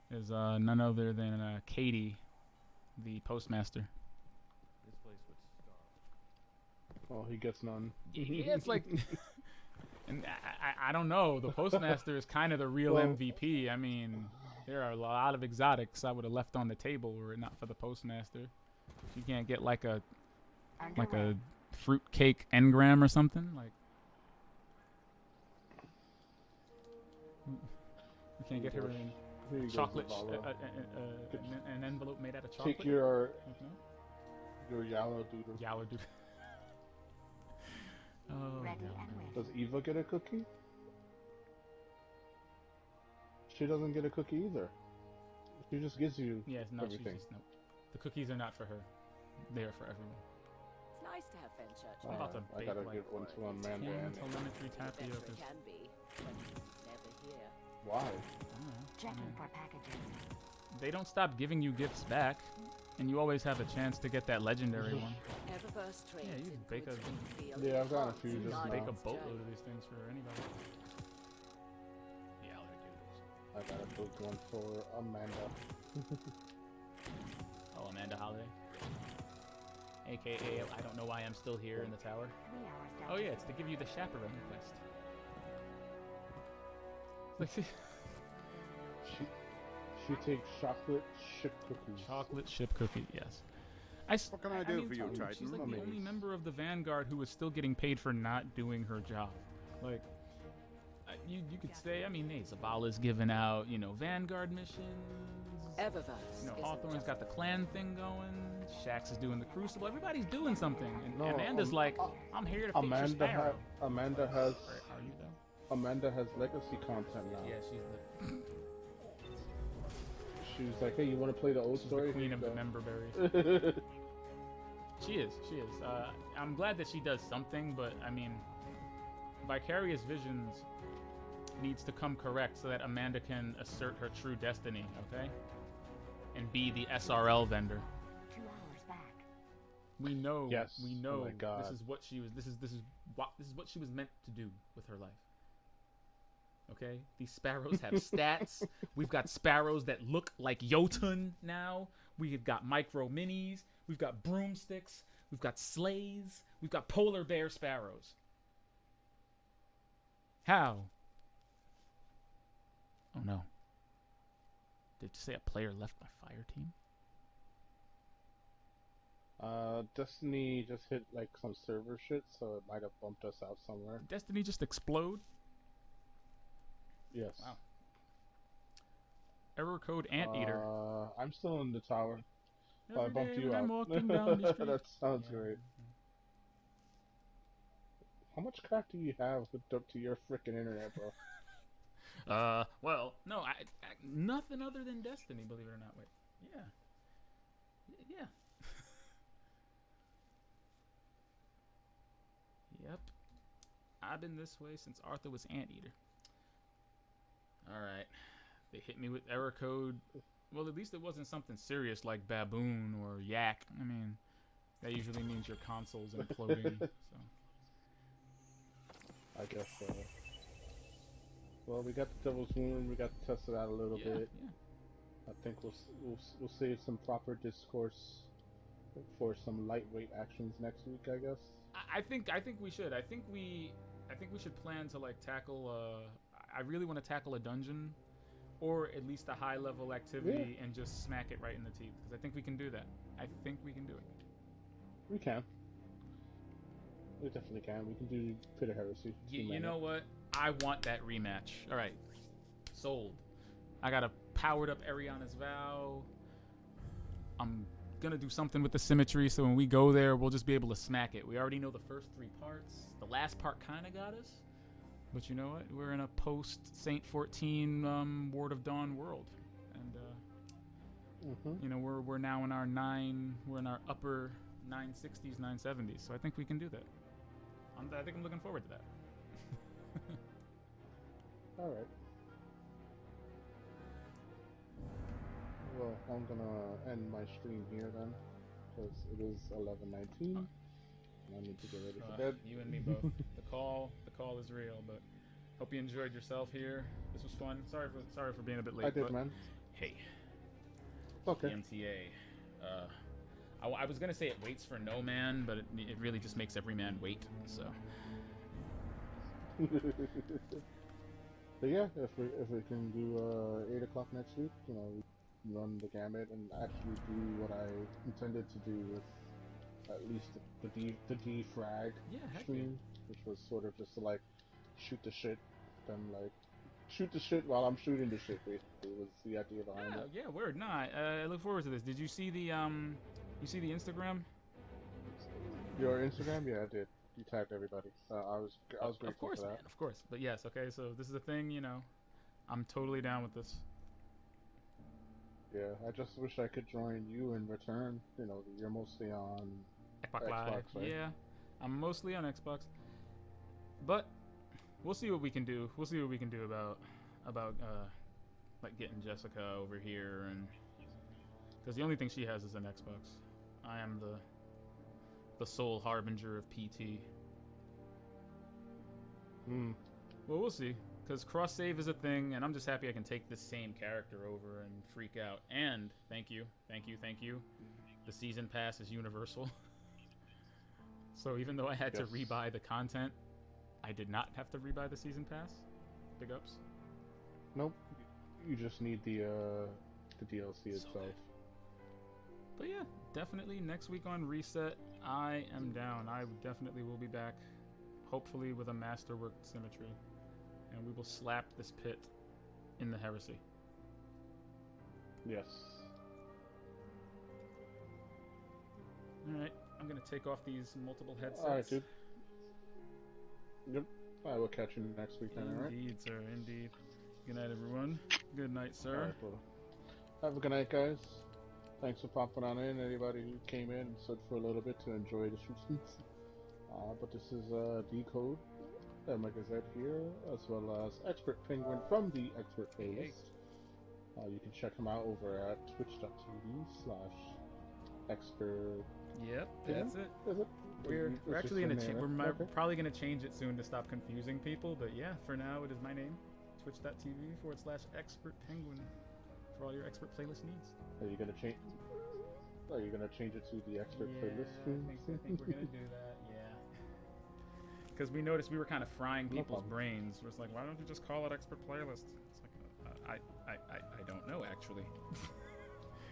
is none other than Katie, the postmaster. This place would starve. Oh, he gets none. Yeah, it's like, and I don't know. The postmaster is kind of the real Well- MVP. I mean, there are a lot of exotics I would have left on the table were it not for the postmaster. You can't get like a fruit cake engram or something like. You can't get her in Here you go, chocolate, Zavala. an envelope made out of chocolate. Take your No? yellow doodle. Yowler dude. Oh, Ready no. and ready. Does Eva get a cookie? She doesn't get a cookie either. She just gives you Yes, no, she's everything. just no. The cookies are not for her. They are for everyone. It's nice to have Fenchurch. I'm about to I bake gotta like give one to Amanda 10 and telemetry Better tapioca. it can be, but never here. why? Checking for packages. They don't stop giving you gifts back, and you always have a chance to get that legendary one. Eververse trades Yeah, you in bake goods a- from the field Yeah, I've got a enhance few just Bake a now. boatload of these things for anybody. Yeah, I gotta book one for Amanda. Oh, Amanda Holiday. AKA, I don't know why I'm still here in the tower. 3 hours down Oh to yeah, it's to give you the chaperone quest. Like She takes chocolate chip cookies. chocolate chip cookie, yes. What can I do for you, She's Titan? like the only Amazing. member of the Vanguard who is still getting paid for not doing her job. Like, you could say, I mean, hey, Zavala's giving out, Vanguard missions. Eververse. Hawthorne's got the clan thing going. Shax is doing the Crucible. Everybody's doing something. And No, Amanda's like, I'm here to fix your Amanda sparrow. Amanda has Are you though? Amanda has legacy content now. Yeah, she's the She was like, hey, you want to play the old She's story? the queen Here of you the go. member berries. She is. I'm glad that she does something, but I mean, Vicarious Visions needs to come correct so that Amanda can assert her true destiny, okay? And be the SRL vendor. 2 hours back. We know. Yes. We Oh know. my God. This is what she was. This is what she was meant to do with her life. Okay, these sparrows have stats. We've got sparrows that look like Jotun now. We've got micro minis. We've got broomsticks. We've got sleighs. We've got polar bear sparrows. How? Oh no. Did you say a player left my fire team? Destiny just hit like some server shit, so it might have bumped us out somewhere. Destiny just explode? Yes. Wow. Error code Anteater. I'm still in the tower. I Every bumped day you when out. I'm walking down the street. That sounds Yeah. great. How much crap do you have hooked up to your frickin' internet, bro? Well, no, I nothing other than Destiny, believe it or not. Wait. Yeah. Yeah. Yep. I've been this way since Arthur was Anteater. Alright. They hit me with error code. Well, at least it wasn't something serious like Baboon or Yak. I mean, that usually means your console's imploding, so. I guess so. Well, we got the Devil's Wound. We got to test it out a little bit. Yeah. I think we'll save some proper discourse for some lightweight actions next week, I guess. I think we should. I think we should plan to like tackle. I really want to tackle a dungeon, or at least a high level activity, and just smack it right in the teeth. Because I think we can do that. I think we can do it. We can. We definitely can. We can do Pit of Heresy. You know what? I want that rematch. All right, sold. I got a powered up Ariana's Vow. I'm gonna do something with the symmetry, so when we go there, we'll just be able to smack it. We already know the first 3 parts. The last part kind of got us, but you know what? We're in a post Saint 14 Ward of Dawn world, and you know we're now in our upper 960s, 970s. So I think we can do that. I think I'm looking forward to that. All right. Well, I'm gonna end my stream here then, because it is 11:19, and I need to get ready for bed. You and me both. The call is real, but hope you enjoyed yourself here. This was fun. Sorry for being a bit late. I did, but man. Hey. Okay. The MTA. I was gonna say it waits for no man, but it really just makes every man wait. So. But yeah, if we can do 8 o'clock next week, you know, run the gamut and actually do what I intended to do with at least the D frag stream, which was sort of just to like shoot the shit, then like shoot the shit while I'm shooting the shit. Basically, was the idea behind it. Yeah, word. Nah, I look forward to this. Did you see the Instagram? Your Instagram? Yeah, I did. You tagged everybody. I was grateful for that. Man, of course. But yes, okay. So this is a thing, you know. I'm totally down with this. Yeah, I just wish I could join you in return. You know, you're mostly on Xbox Live. Right? Yeah, I'm mostly on Xbox. But we'll see what we can do. We'll see what we can do about like getting Jessica over here, and because the only thing she has is an Xbox. I am the sole harbinger of PT. Well, we'll see. Because cross save is a thing, and I'm just happy I can take this same character over and freak out. And thank you. The season pass is universal. So even though I had to rebuy the content, I did not have to rebuy the season pass. Big ups. Nope. You just need the DLC itself. But yeah, definitely next week on Reset, I am down. I definitely will be back, hopefully with a masterworked symmetry. And we will slap this pit in the heresy. Yes. Alright, I'm going to take off these multiple headsets. Alright, dude. Yep. I will catch you next week then, alright? Indeed, sir, indeed. Good night, everyone. Good night, sir. Alright, well, have a good night, guys. Thanks for popping on in. Anybody who came in and stood for a little bit to enjoy the shootings. But this is Decode. Like I said here, as well as Expert Penguin from the Expert Playlist. You can check him out over at twitch.tv/expert. Yep, that's it. Is it? We're actually gonna we're probably gonna change it soon to stop confusing people. But yeah, for now it is my name, twitch.tv/Expert Penguin for all your Expert Playlist needs. Are you gonna change? Are you gonna change it to the Expert Playlist? I think we're gonna do that. Yeah. Because we noticed we were kind of frying people's brains. It's like, why don't you just call it Expert Playlist? It's like, I don't know, actually.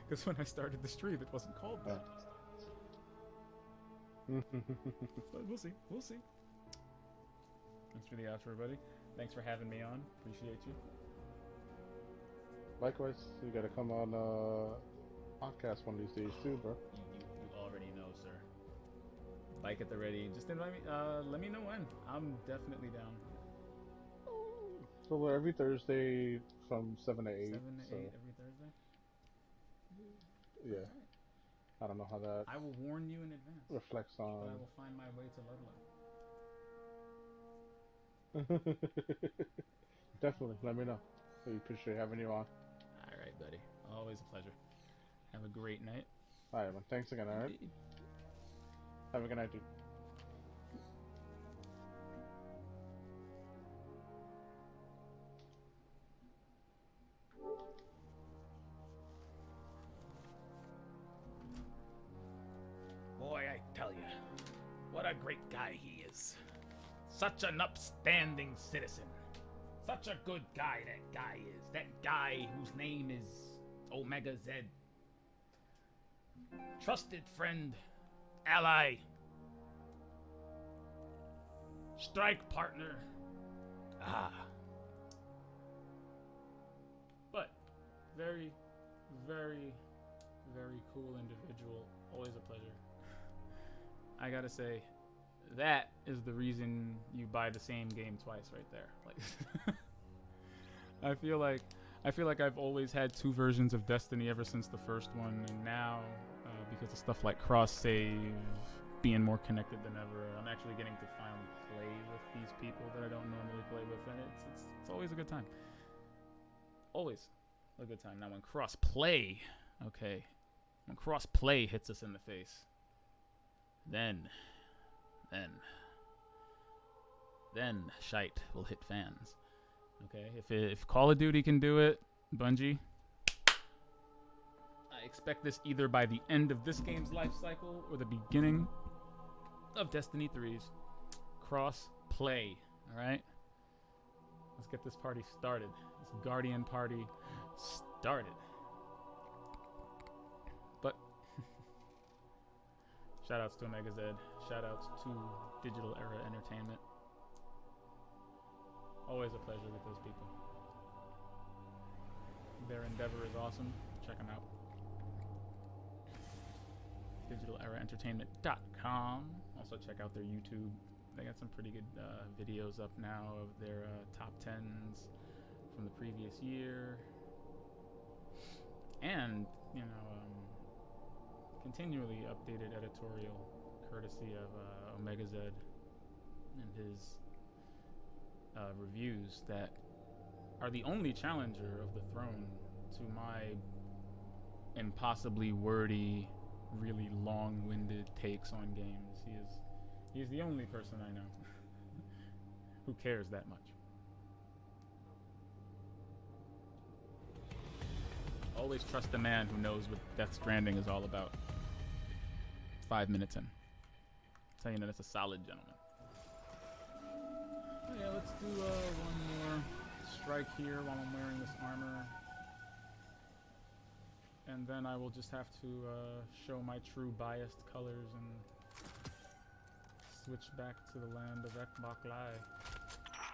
Because when I started the stream, it wasn't called that. But we'll see. We'll see. Thanks for the outro, buddy. Thanks for having me on. Appreciate you. Likewise, you gotta come on podcast one of these days too, bro. You already know, sir. Bike at the ready. Just invite me. Let me know when. I'm definitely down. So we're every Thursday from 7 to 8. 7 to 8 every Thursday? Yeah. I don't know how that I will warn you in advance. reflects But I on... will find my way to Ludlow. Definitely, let me know. We appreciate having you on. Alright, buddy. Always a pleasure. Have a great night. Alright, man. Thanks again, alright? Have a good night, dude. Boy, I tell you, what a great guy he is. Such an upstanding citizen. Such a good guy that guy is. That guy whose name is Omega Z. Trusted friend, ally, strike partner. Ah. But very, very, very cool individual. Always a pleasure. I gotta say, that is the reason you buy the same game twice, right there. Like, I feel like I've always had two versions of Destiny ever since the first one, and now because of stuff like cross save, being more connected than ever, I'm actually getting to finally play with these people that I don't normally play with, and it's always a good time. Always a good time. Now when cross play, okay, when cross play hits us in the face, then shite will hit fans. Okay, if Call of Duty can do it, Bungie, I expect this either by the end of this game's life cycle or the beginning of Destiny 3's cross play. All right, let's get this party started. This Guardian party started. But shoutouts to Omega Z. Shoutouts to Digital Era Entertainment. Always a pleasure with those people. Their endeavor is awesome. Check them out. DigitalEraEntertainment.com. Also check out their YouTube. They got some pretty good videos up now of their top 10s from the previous year. And, you know, continually updated editorial courtesy of Omega Z and his reviews that are the only challenger of the throne to my impossibly wordy, really long-winded takes on games. He is the only person I know who cares that much. Always trust the man who knows what Death Stranding is all about. 5 minutes in. Tell you that it's a solid gentleman. Oh yeah, let's do one more strike here while I'm wearing this armor. And then I will just have to show my true biased colors and switch back to the land of Ekbok Lai.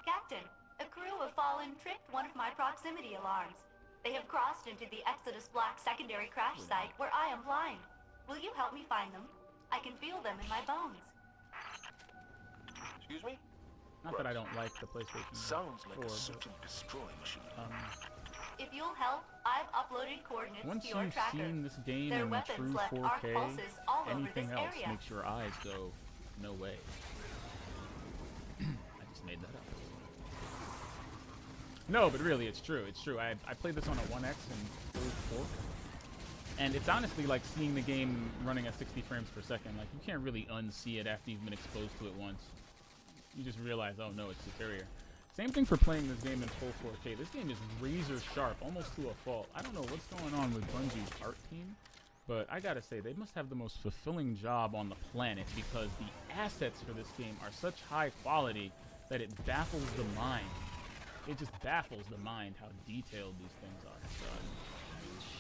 Captain, a crew of Fallen tripped one of my proximity alarms. They have crossed into the Exodus Black secondary crash site where I am flying. Will you help me find them? I can feel them in my bones. Excuse me? Not that I don't like the PlayStation 4. Sounds like a search and destroy machine. If you'll help, I've uploaded coordinates Once to your you've tracker. seen this game Their in weapons true left arc 4K, pulses all over anything this else area. makes your eyes go, no way. I just made that up. No, but really, it's true. It's true. I played this on a 1X and full 4. And it's honestly like seeing the game running at 60 frames per second. Like, you can't really unsee it after you've been exposed to it once. You just realize, oh no, it's superior. Same thing for playing this game in full 4K. This game is razor sharp, almost to a fault. I don't know what's going on with Bungie's art team, but I gotta say, they must have the most fulfilling job on the planet because the assets for this game are such high quality that it baffles the mind. It just baffles the mind how detailed these things are. So,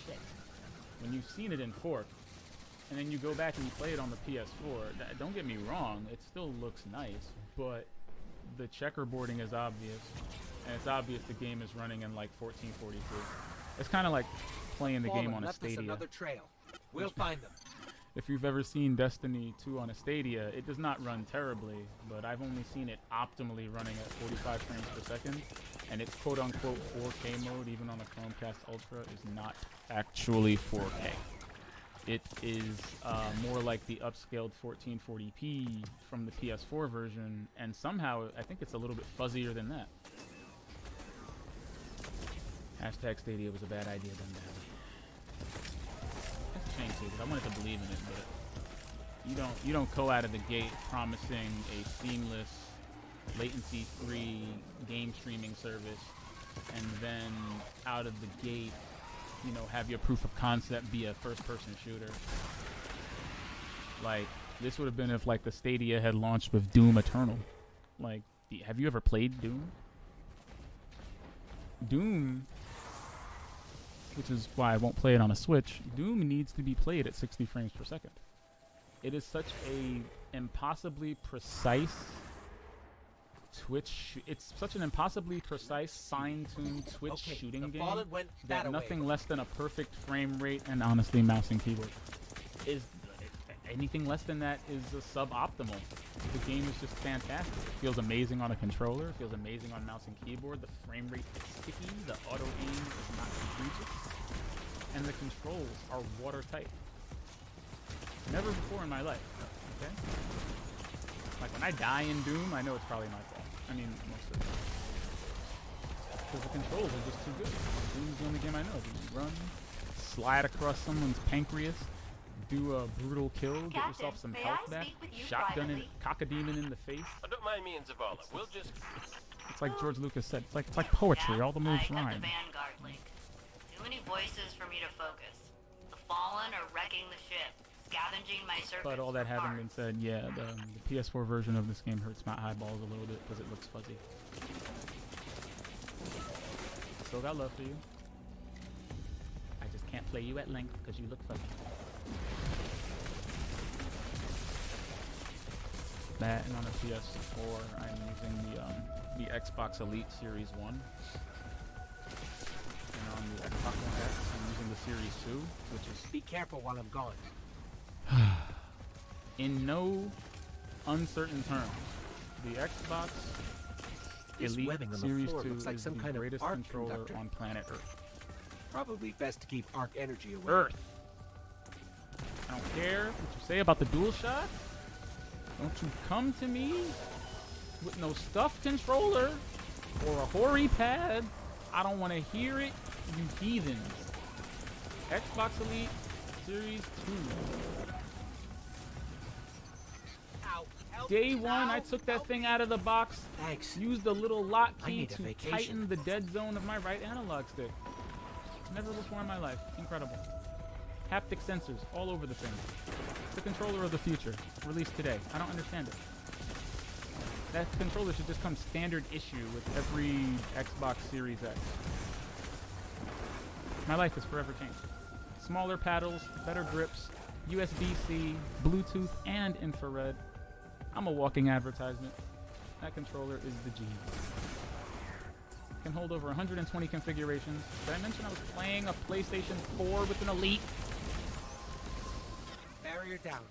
shit. When you've seen it in 4, and then you go back and you play it on the PS4. Don't get me wrong, it still looks nice, but the checkerboarding is obvious, and it's obvious the game is running in like 1440p. It's kind of like playing the game on a Stadia. Another trail. We'll find them. If you've ever seen Destiny 2 on a Stadia, it does not run terribly, but I've only seen it optimally running at 45 frames per second, and its quote-unquote 4K mode, even on the Chromecast Ultra, is not actually 4K. It is more like the upscaled 1440p from the PS4 version, and somehow I think it's a little bit fuzzier than that. Hashtag Stadia was a bad idea done badly. That's a shame too, because I wanted to believe in it, but you don't go out of the gate promising a seamless, latency-free game streaming service, and then out of the gate, you know, have your proof of concept be a first-person shooter. Like, this would have been if, like, the Stadia had launched with Doom Eternal. Like, have you ever played Doom? Doom, which is why I won't play it on a Switch, Doom needs to be played at 60 frames per second. It is such a impossibly precise it's such an impossibly precise, fine-tuned Twitch shooting game that nothing less than a perfect frame rate and honestly mouse and keyboard is anything less than that is a suboptimal. The game is just fantastic. It feels amazing on a controller. It feels amazing on mouse and keyboard. The frame rate is sticky. The auto aim is not egregious, and the controls are watertight. Never before in my life. Okay. Like when I die in Doom, I know it's probably my fault. I mean, most of the time. Because the controls are just too good. Doom's the only game I know. You run, slide across someone's pancreas, do a brutal kill, get yourself some health back, shotgun and cock a demon in the face. I don't mind me and Zavala. We'll just... It's like George Lucas said. It's like poetry. All the moves rhyme. Vanguard link. Too many voices for me to focus. The Fallen are wrecking the ship. Scavenging my circuits. But all that having been said, yeah, the PS4 version of this game hurts my eyeballs a little bit because it looks fuzzy. Still got love for you. I just can't play you at length because you look fuzzy. That and on a PS4, I'm using the Xbox Elite Series 1. And on the Xbox One X, I'm using the Series 2, which is... Be careful while I'm gone. In no uncertain terms, the Xbox Elite Series 2 looks like is some the kind greatest of arc controller conductor. on planet Earth. Probably best to keep arc energy away. Earth. I don't care what you say about the DualShock. Don't you come to me with no stuffed controller or a hoary pad. I don't want to hear it, you heathens. Xbox Elite Series 2. Day one, I took that thing out of the box, used the little lock key to tighten the dead zone of my right analog stick. Never before in my life. Incredible. Haptic sensors all over the thing. The controller of the future. Released today. I don't understand it. That controller should just come standard issue with every Xbox Series X. My life is forever changed. Smaller paddles, better grips, USB-C, Bluetooth, and infrared. I'm a walking advertisement. That controller is the G. Can hold over 120 configurations. Did I mention I was playing a PlayStation 4 with an Elite? Barrier down,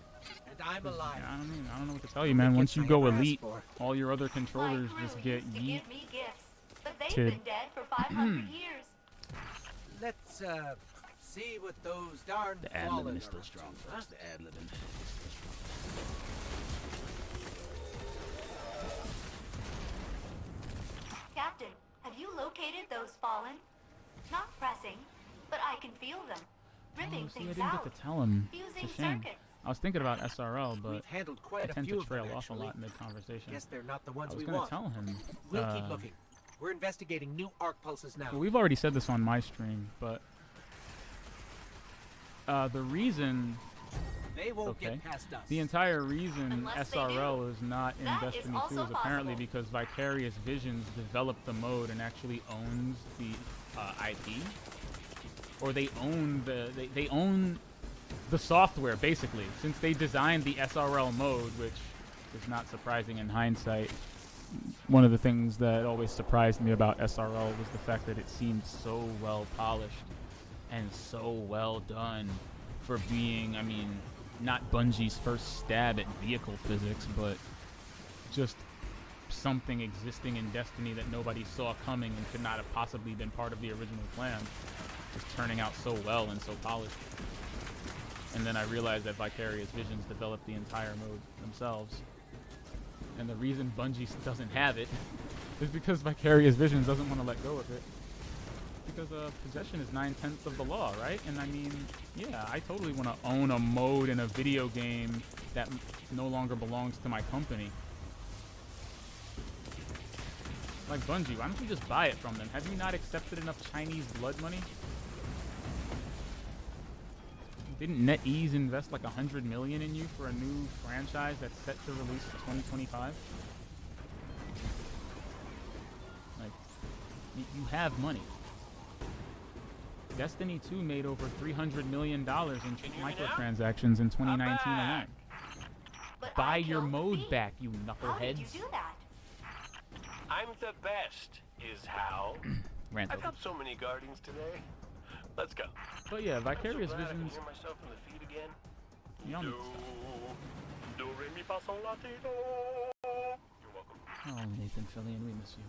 and I'm alive. Yeah, I don't know what to tell you, man. Once you go Elite, all your other controllers just get yeet. But they've been dead for 500 years. Let's see what those darn The ad-libbing Fallen is still are up strong. to, huh? The ad-libbing. Captain, have you located those Fallen? Not pressing, but I can feel them. Ripping See, I things didn't out. get to tell him. Fusing It's a shame. circuits. I was thinking about SRL, but We've handled quite I a tend few to of them, trail off a actually. lot mid-conversation. Guess they're not the ones I was we gonna want. tell him. We'll keep looking. We're investigating new arc pulses now. Well, we've already said this on my stream, but the reason... They won't Okay. get past us. The entire reason Unless they SRL is not in That is Destiny 2 also is apparently possible. because Vicarious Visions developed the mode and actually owns the IP, or they own the software, basically. Since they designed the SRL mode, which is not surprising in hindsight, one of the things that always surprised me about SRL was the fact that it seemed so well polished and so well done for being, I mean, not Bungie's first stab at vehicle physics, but just something existing in Destiny that nobody saw coming and could not have possibly been part of the original plan, just turning out so well and so polished. And then I realized that Vicarious Visions developed the entire mode themselves. And the reason Bungie doesn't have it is because Vicarious Visions doesn't want to let go of it. Because possession is 9/10 of the law, right? And I mean, yeah, I totally want to own a mode in a video game that no longer belongs to my company. Like Bungie, why don't you just buy it from them? Have you not accepted enough Chinese blood money? Didn't NetEase invest like $100 million in you for a new franchise that's set to release in 2025? Like, you have money. Destiny 2 made over $300 million in microtransactions in 2019 alone. Buy your mode back, you knuckleheads. How did you do that? I'm the best, is how. Rant I've over. got so many guardians today. Let's go. But yeah, Vicarious I'm so glad I can Visions. hear myself in the feed again. Y'all need to stop. Do, re, mi, fa, sol, la, ti, do. You're welcome. Oh, Nathan Fillion, we miss you.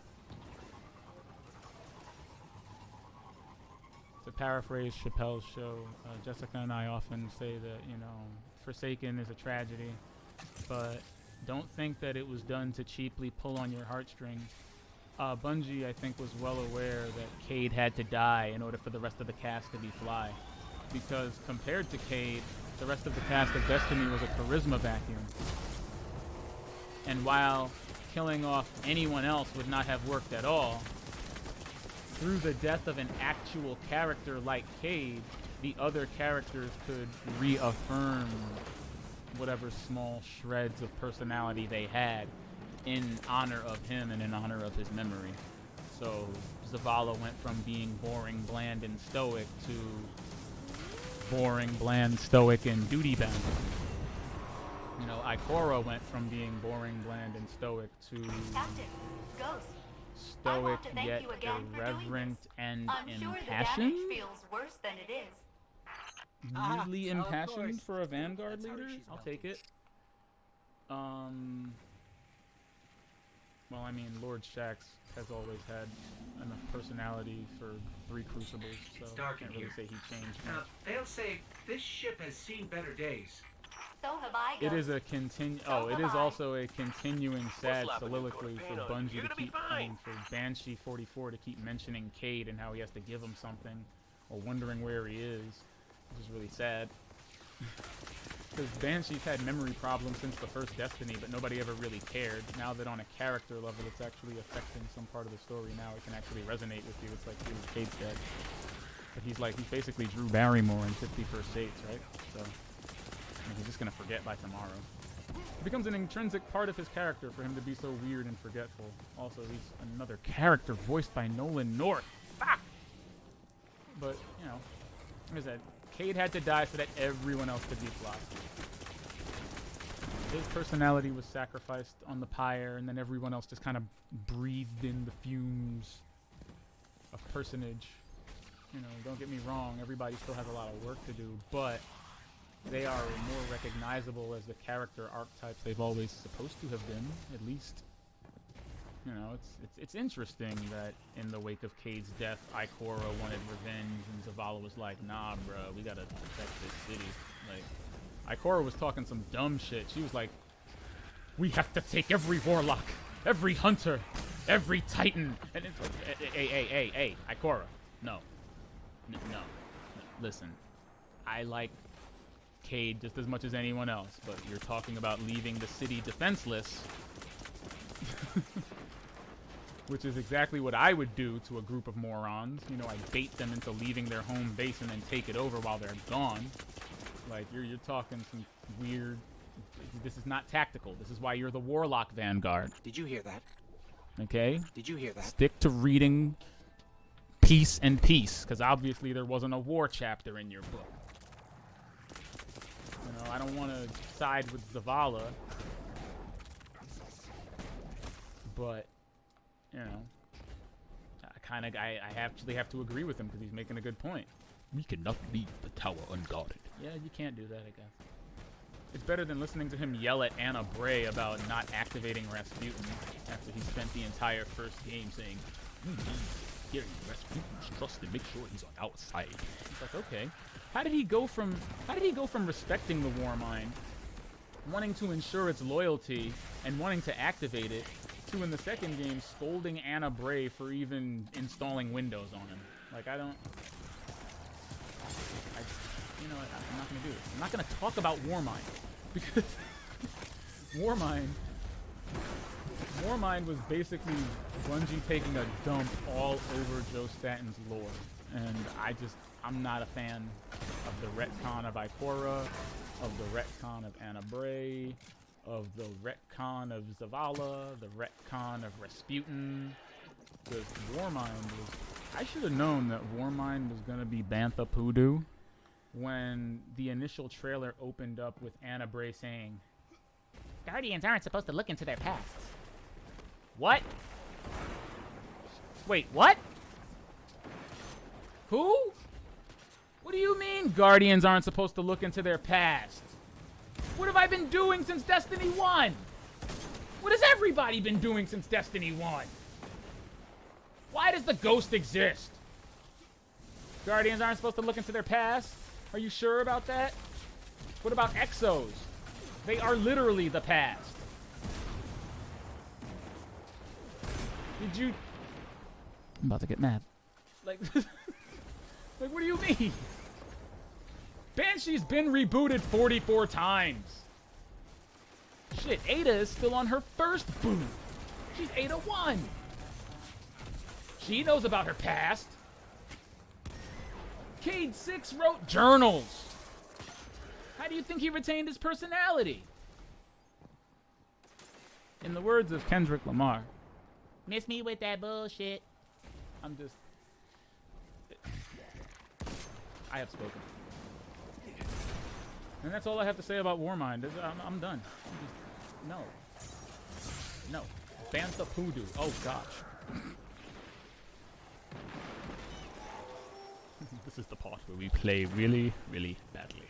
To paraphrase Chappelle's show, Jessica and I often say that, you know, Forsaken is a tragedy, but don't think that it was done to cheaply pull on your heartstrings. Bungie, I think, was well aware that Cade had to die in order for the rest of the cast to be fly. Because compared to Cade, the rest of the cast of Destiny was a charisma vacuum. And while killing off anyone else would not have worked at all, through the death of an actual character like Cade, the other characters could reaffirm whatever small shreds of personality they had in honor of him and in honor of his memory. So Zavala went from being boring, bland, and stoic to boring, bland, stoic, and duty-bound. You know, Ikora went from being boring, bland, and stoic to Captain, Ghost. stoic yet irreverent and I'm sure the impassioned? damage feels worse than it is. Really of impassioned course. for a Vanguard That's how leader? she's I'll melting. take it. Well, I mean, Lord Shaxx has always had enough personality for 3 Crucibles, so It's dark I in can't really here. say he changed Now, much. they'll say this ship has seen better days. So have I, It Ghost. is a So it have is I. also a continuing sad slap a new coat of soliloquy for paint on. Bungie You're to gonna be keep, fine. for Banshee 44 to keep mentioning Cade and how he has to give him something, or wondering where he is, which is really sad. Because Banshee's had memory problems since the first Destiny, but nobody ever really cared. Now that on a character level it's actually affecting some part of the story, now it can actually resonate with you. It's like, dude, Cade's dead. But he's basically Drew Barrymore in 50 First Dates, right? So, I mean, he's just gonna forget by tomorrow. It becomes an intrinsic part of his character for him to be so weird and forgetful. Also, he's another character voiced by Nolan North. Fuck! But, you know, like I said, Cade had to die so that everyone else could be fly. His personality was sacrificed on the pyre, and then everyone else just kind of breathed in the fumes of personage. You know, don't get me wrong, everybody still has a lot of work to do, but they are more recognizable as the character archetypes they've always supposed to have been, at least. You know, it's interesting that in the wake of Cade's death, Ikora wanted revenge, and Zavala was like, nah, bruh, we gotta protect this city. Like, Ikora was talking some dumb shit. She was like, we have to take every warlock, every hunter, every titan. And it's like, hey, Ikora, no. No. Listen, I like Cade just as much as anyone else, but you're talking about leaving the city defenseless. Which is exactly what I would do to a group of morons. You know, I bait them into leaving their home base and then take it over while they're gone. Like, you're talking some weird... This is not tactical. This is why you're the Warlock Vanguard. Did you hear that? Okay? Did you hear that? Stick to reading Peace and Peace, because obviously there wasn't a war chapter in your book. You know, I don't want to side with Zavala. But, you know, I actually have to agree with him because he's making a good point. We cannot leave the tower unguarded. Yeah, you can't do that, I guess. It's better than listening to him yell at Anna Bray about not activating Rasputin after he spent the entire first game saying, Getting Rasputin's trust and make sure he's on our side. It's like, okay. How did he go from respecting the Warmind, wanting to ensure its loyalty, and wanting to activate it, to in the second game scolding Anna Bray for even installing Windows on him? Like, I'm not gonna do it. I'm not gonna talk about Warmind because Warmind was basically Bungie taking a dump all over Joe Staten's lore, and I'm not a fan of the retcon of Ikora, of the retcon of Anna Bray, of the retcon of Zavala, the retcon of Rasputin. Because I should have known that Warmind was gonna be Bantha Poodoo when the initial trailer opened up with Anna Bray saying, Guardians aren't supposed to look into their pasts. What? Wait, what? Who? What do you mean Guardians aren't supposed to look into their past? What have I been doing since Destiny 1? What has everybody been doing since Destiny 1? Why does the Ghost exist? Guardians aren't supposed to look into their past? Are you sure about that? What about Exos? They are literally the past. Did you... I'm about to get mad. Like, like, what do you mean? Banshee's been rebooted 44 times. Shit, Ada is still on her first boot. She's Ada 1. She knows about her past. Cade 6 wrote journals. How do you think he retained his personality? In the words of Kendrick Lamar, miss me with that bullshit. I have spoken. And that's all I have to say about Warmind. I'm done. No. Bantha Poodoo. Oh, gosh. This is the part where we play really, really badly.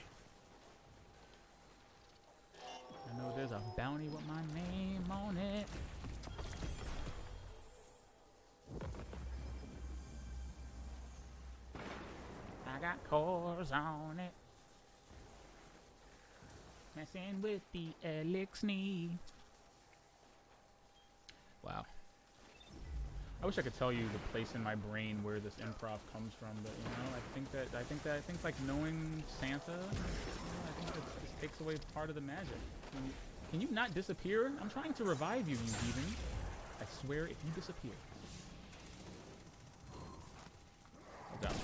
I know there's a bounty with my name on it. I got cores on it. Messing with the elixir. Wow. I wish I could tell you the place in my brain where this improv comes from, but you know, I think like knowing Santa, you know, I think that just takes away part of the magic. Can you not disappear? I'm trying to revive you, you heathen. I swear, if you disappear. Oh god.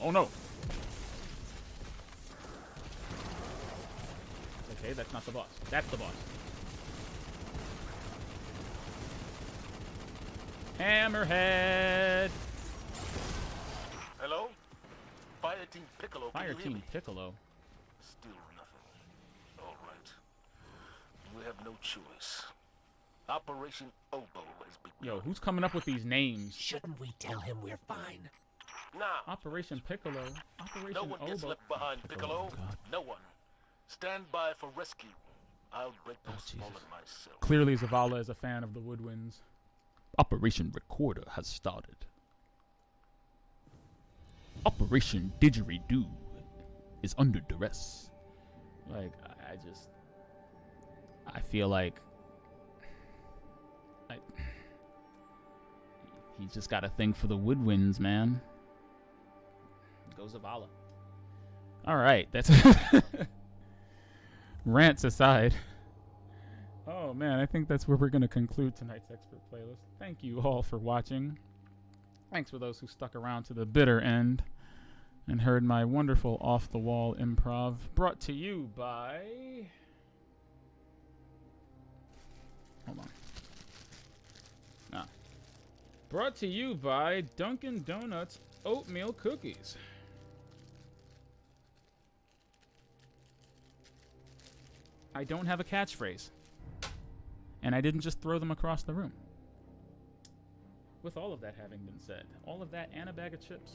Oh no. Okay, that's not the boss. That's the boss. Hammerhead! Hello? Fire Team Piccolo, can Fire you hear Team me? Piccolo. Still nothing. All right. We have no choice. Operation Oboe has begun. Yo, who's coming up with these names? Shouldn't we tell him we're fine? Now, Operation Piccolo. Operation no one gets Oboe. left behind, Piccolo. No one. Stand by for rescue. I'll break those fallen myself. Clearly Zavala is a fan of the Woodwinds. Operation Recorder has started. Operation Didgeridoo is under duress. Like, I feel like he's just got a thing for the Woodwinds, man. Go Zavala. All right, that's rants aside. Oh man, I think that's where we're going to conclude tonight's expert playlist. Thank you all for watching. Thanks for those who stuck around to the bitter end and heard my wonderful off-the-wall improv brought to you by... Hold on. Brought to you by Dunkin' Donuts Oatmeal Cookies. I don't have a catchphrase. And I didn't just throw them across the room. With all of that having been said, all of that and a bag of chips,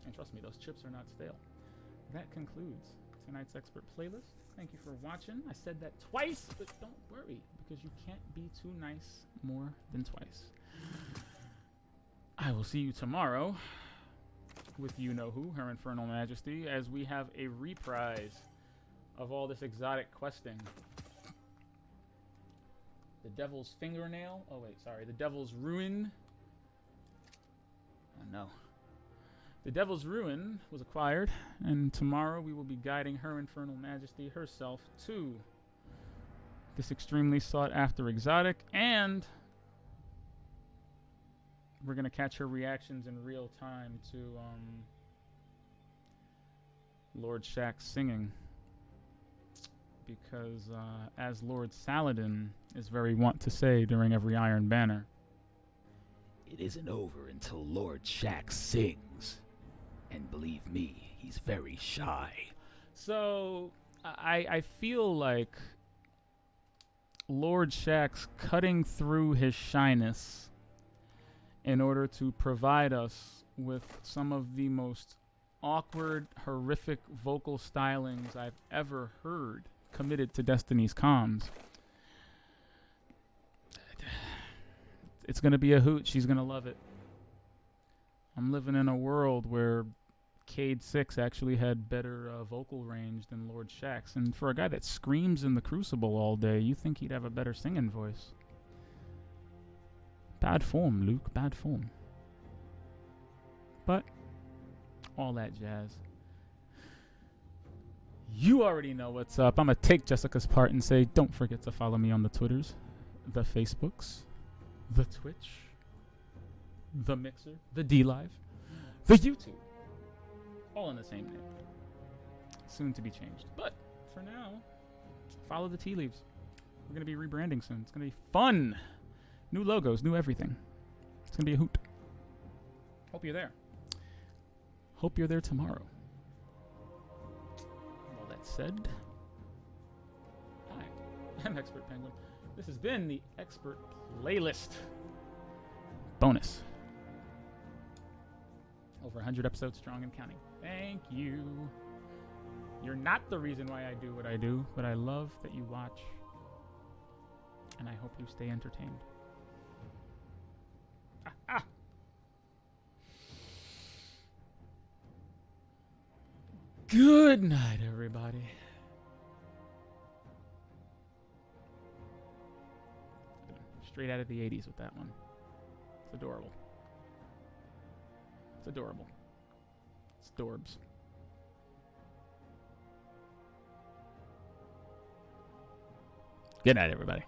and trust me, those chips are not stale. That concludes tonight's expert playlist. Thank you for watching. I said that twice, but don't worry, because you can't be too nice more than twice. I will see you tomorrow with you-know-who, Her Infernal Majesty, as we have a reprise of all this exotic questing. The Devil's Fingernail. Oh, wait, sorry. The Devil's Ruin. Oh, no. The Devil's Ruin was acquired, and tomorrow we will be guiding Her Infernal Majesty herself to this extremely sought-after exotic, and we're going to catch her reactions in real time to Lord Shax's singing. Because, as Lord Saladin is very wont to say during every Iron Banner, it isn't over until Lord Shax sings. And believe me, he's very shy. So, I feel like Lord Shax cutting through his shyness in order to provide us with some of the most awkward, horrific vocal stylings I've ever heard committed to Destiny's comms. It's going to be a hoot. She's going to love it. I'm living in a world where Cade 6 actually had better vocal range than Lord Shax. And for a guy that screams in the Crucible all day, you think he'd have a better singing voice. Bad form, Luke. Bad form. But all that jazz. You already know what's up. I'm going to take Jessica's part and say, don't forget to follow me on the Twitters, the Facebooks, the Twitch, the Mixer, the DLive, the YouTube. All in the same name. Soon to be changed. But for now, follow the tea leaves. We're going to be rebranding soon. It's going to be fun. New logos, new everything. It's going to be a hoot. Hope you're there. Hope you're there tomorrow. All that said, hi, I'm Expert Penguin. This has been the Expert Playlist. Bonus. Over 100 episodes strong and counting. Thank you. You're not the reason why I do what I do, but I love that you watch. And I hope you stay entertained. Good night, everybody. Straight out of the 80s with that one. It's adorable. It's adorable. It's adorbs. Good night, everybody.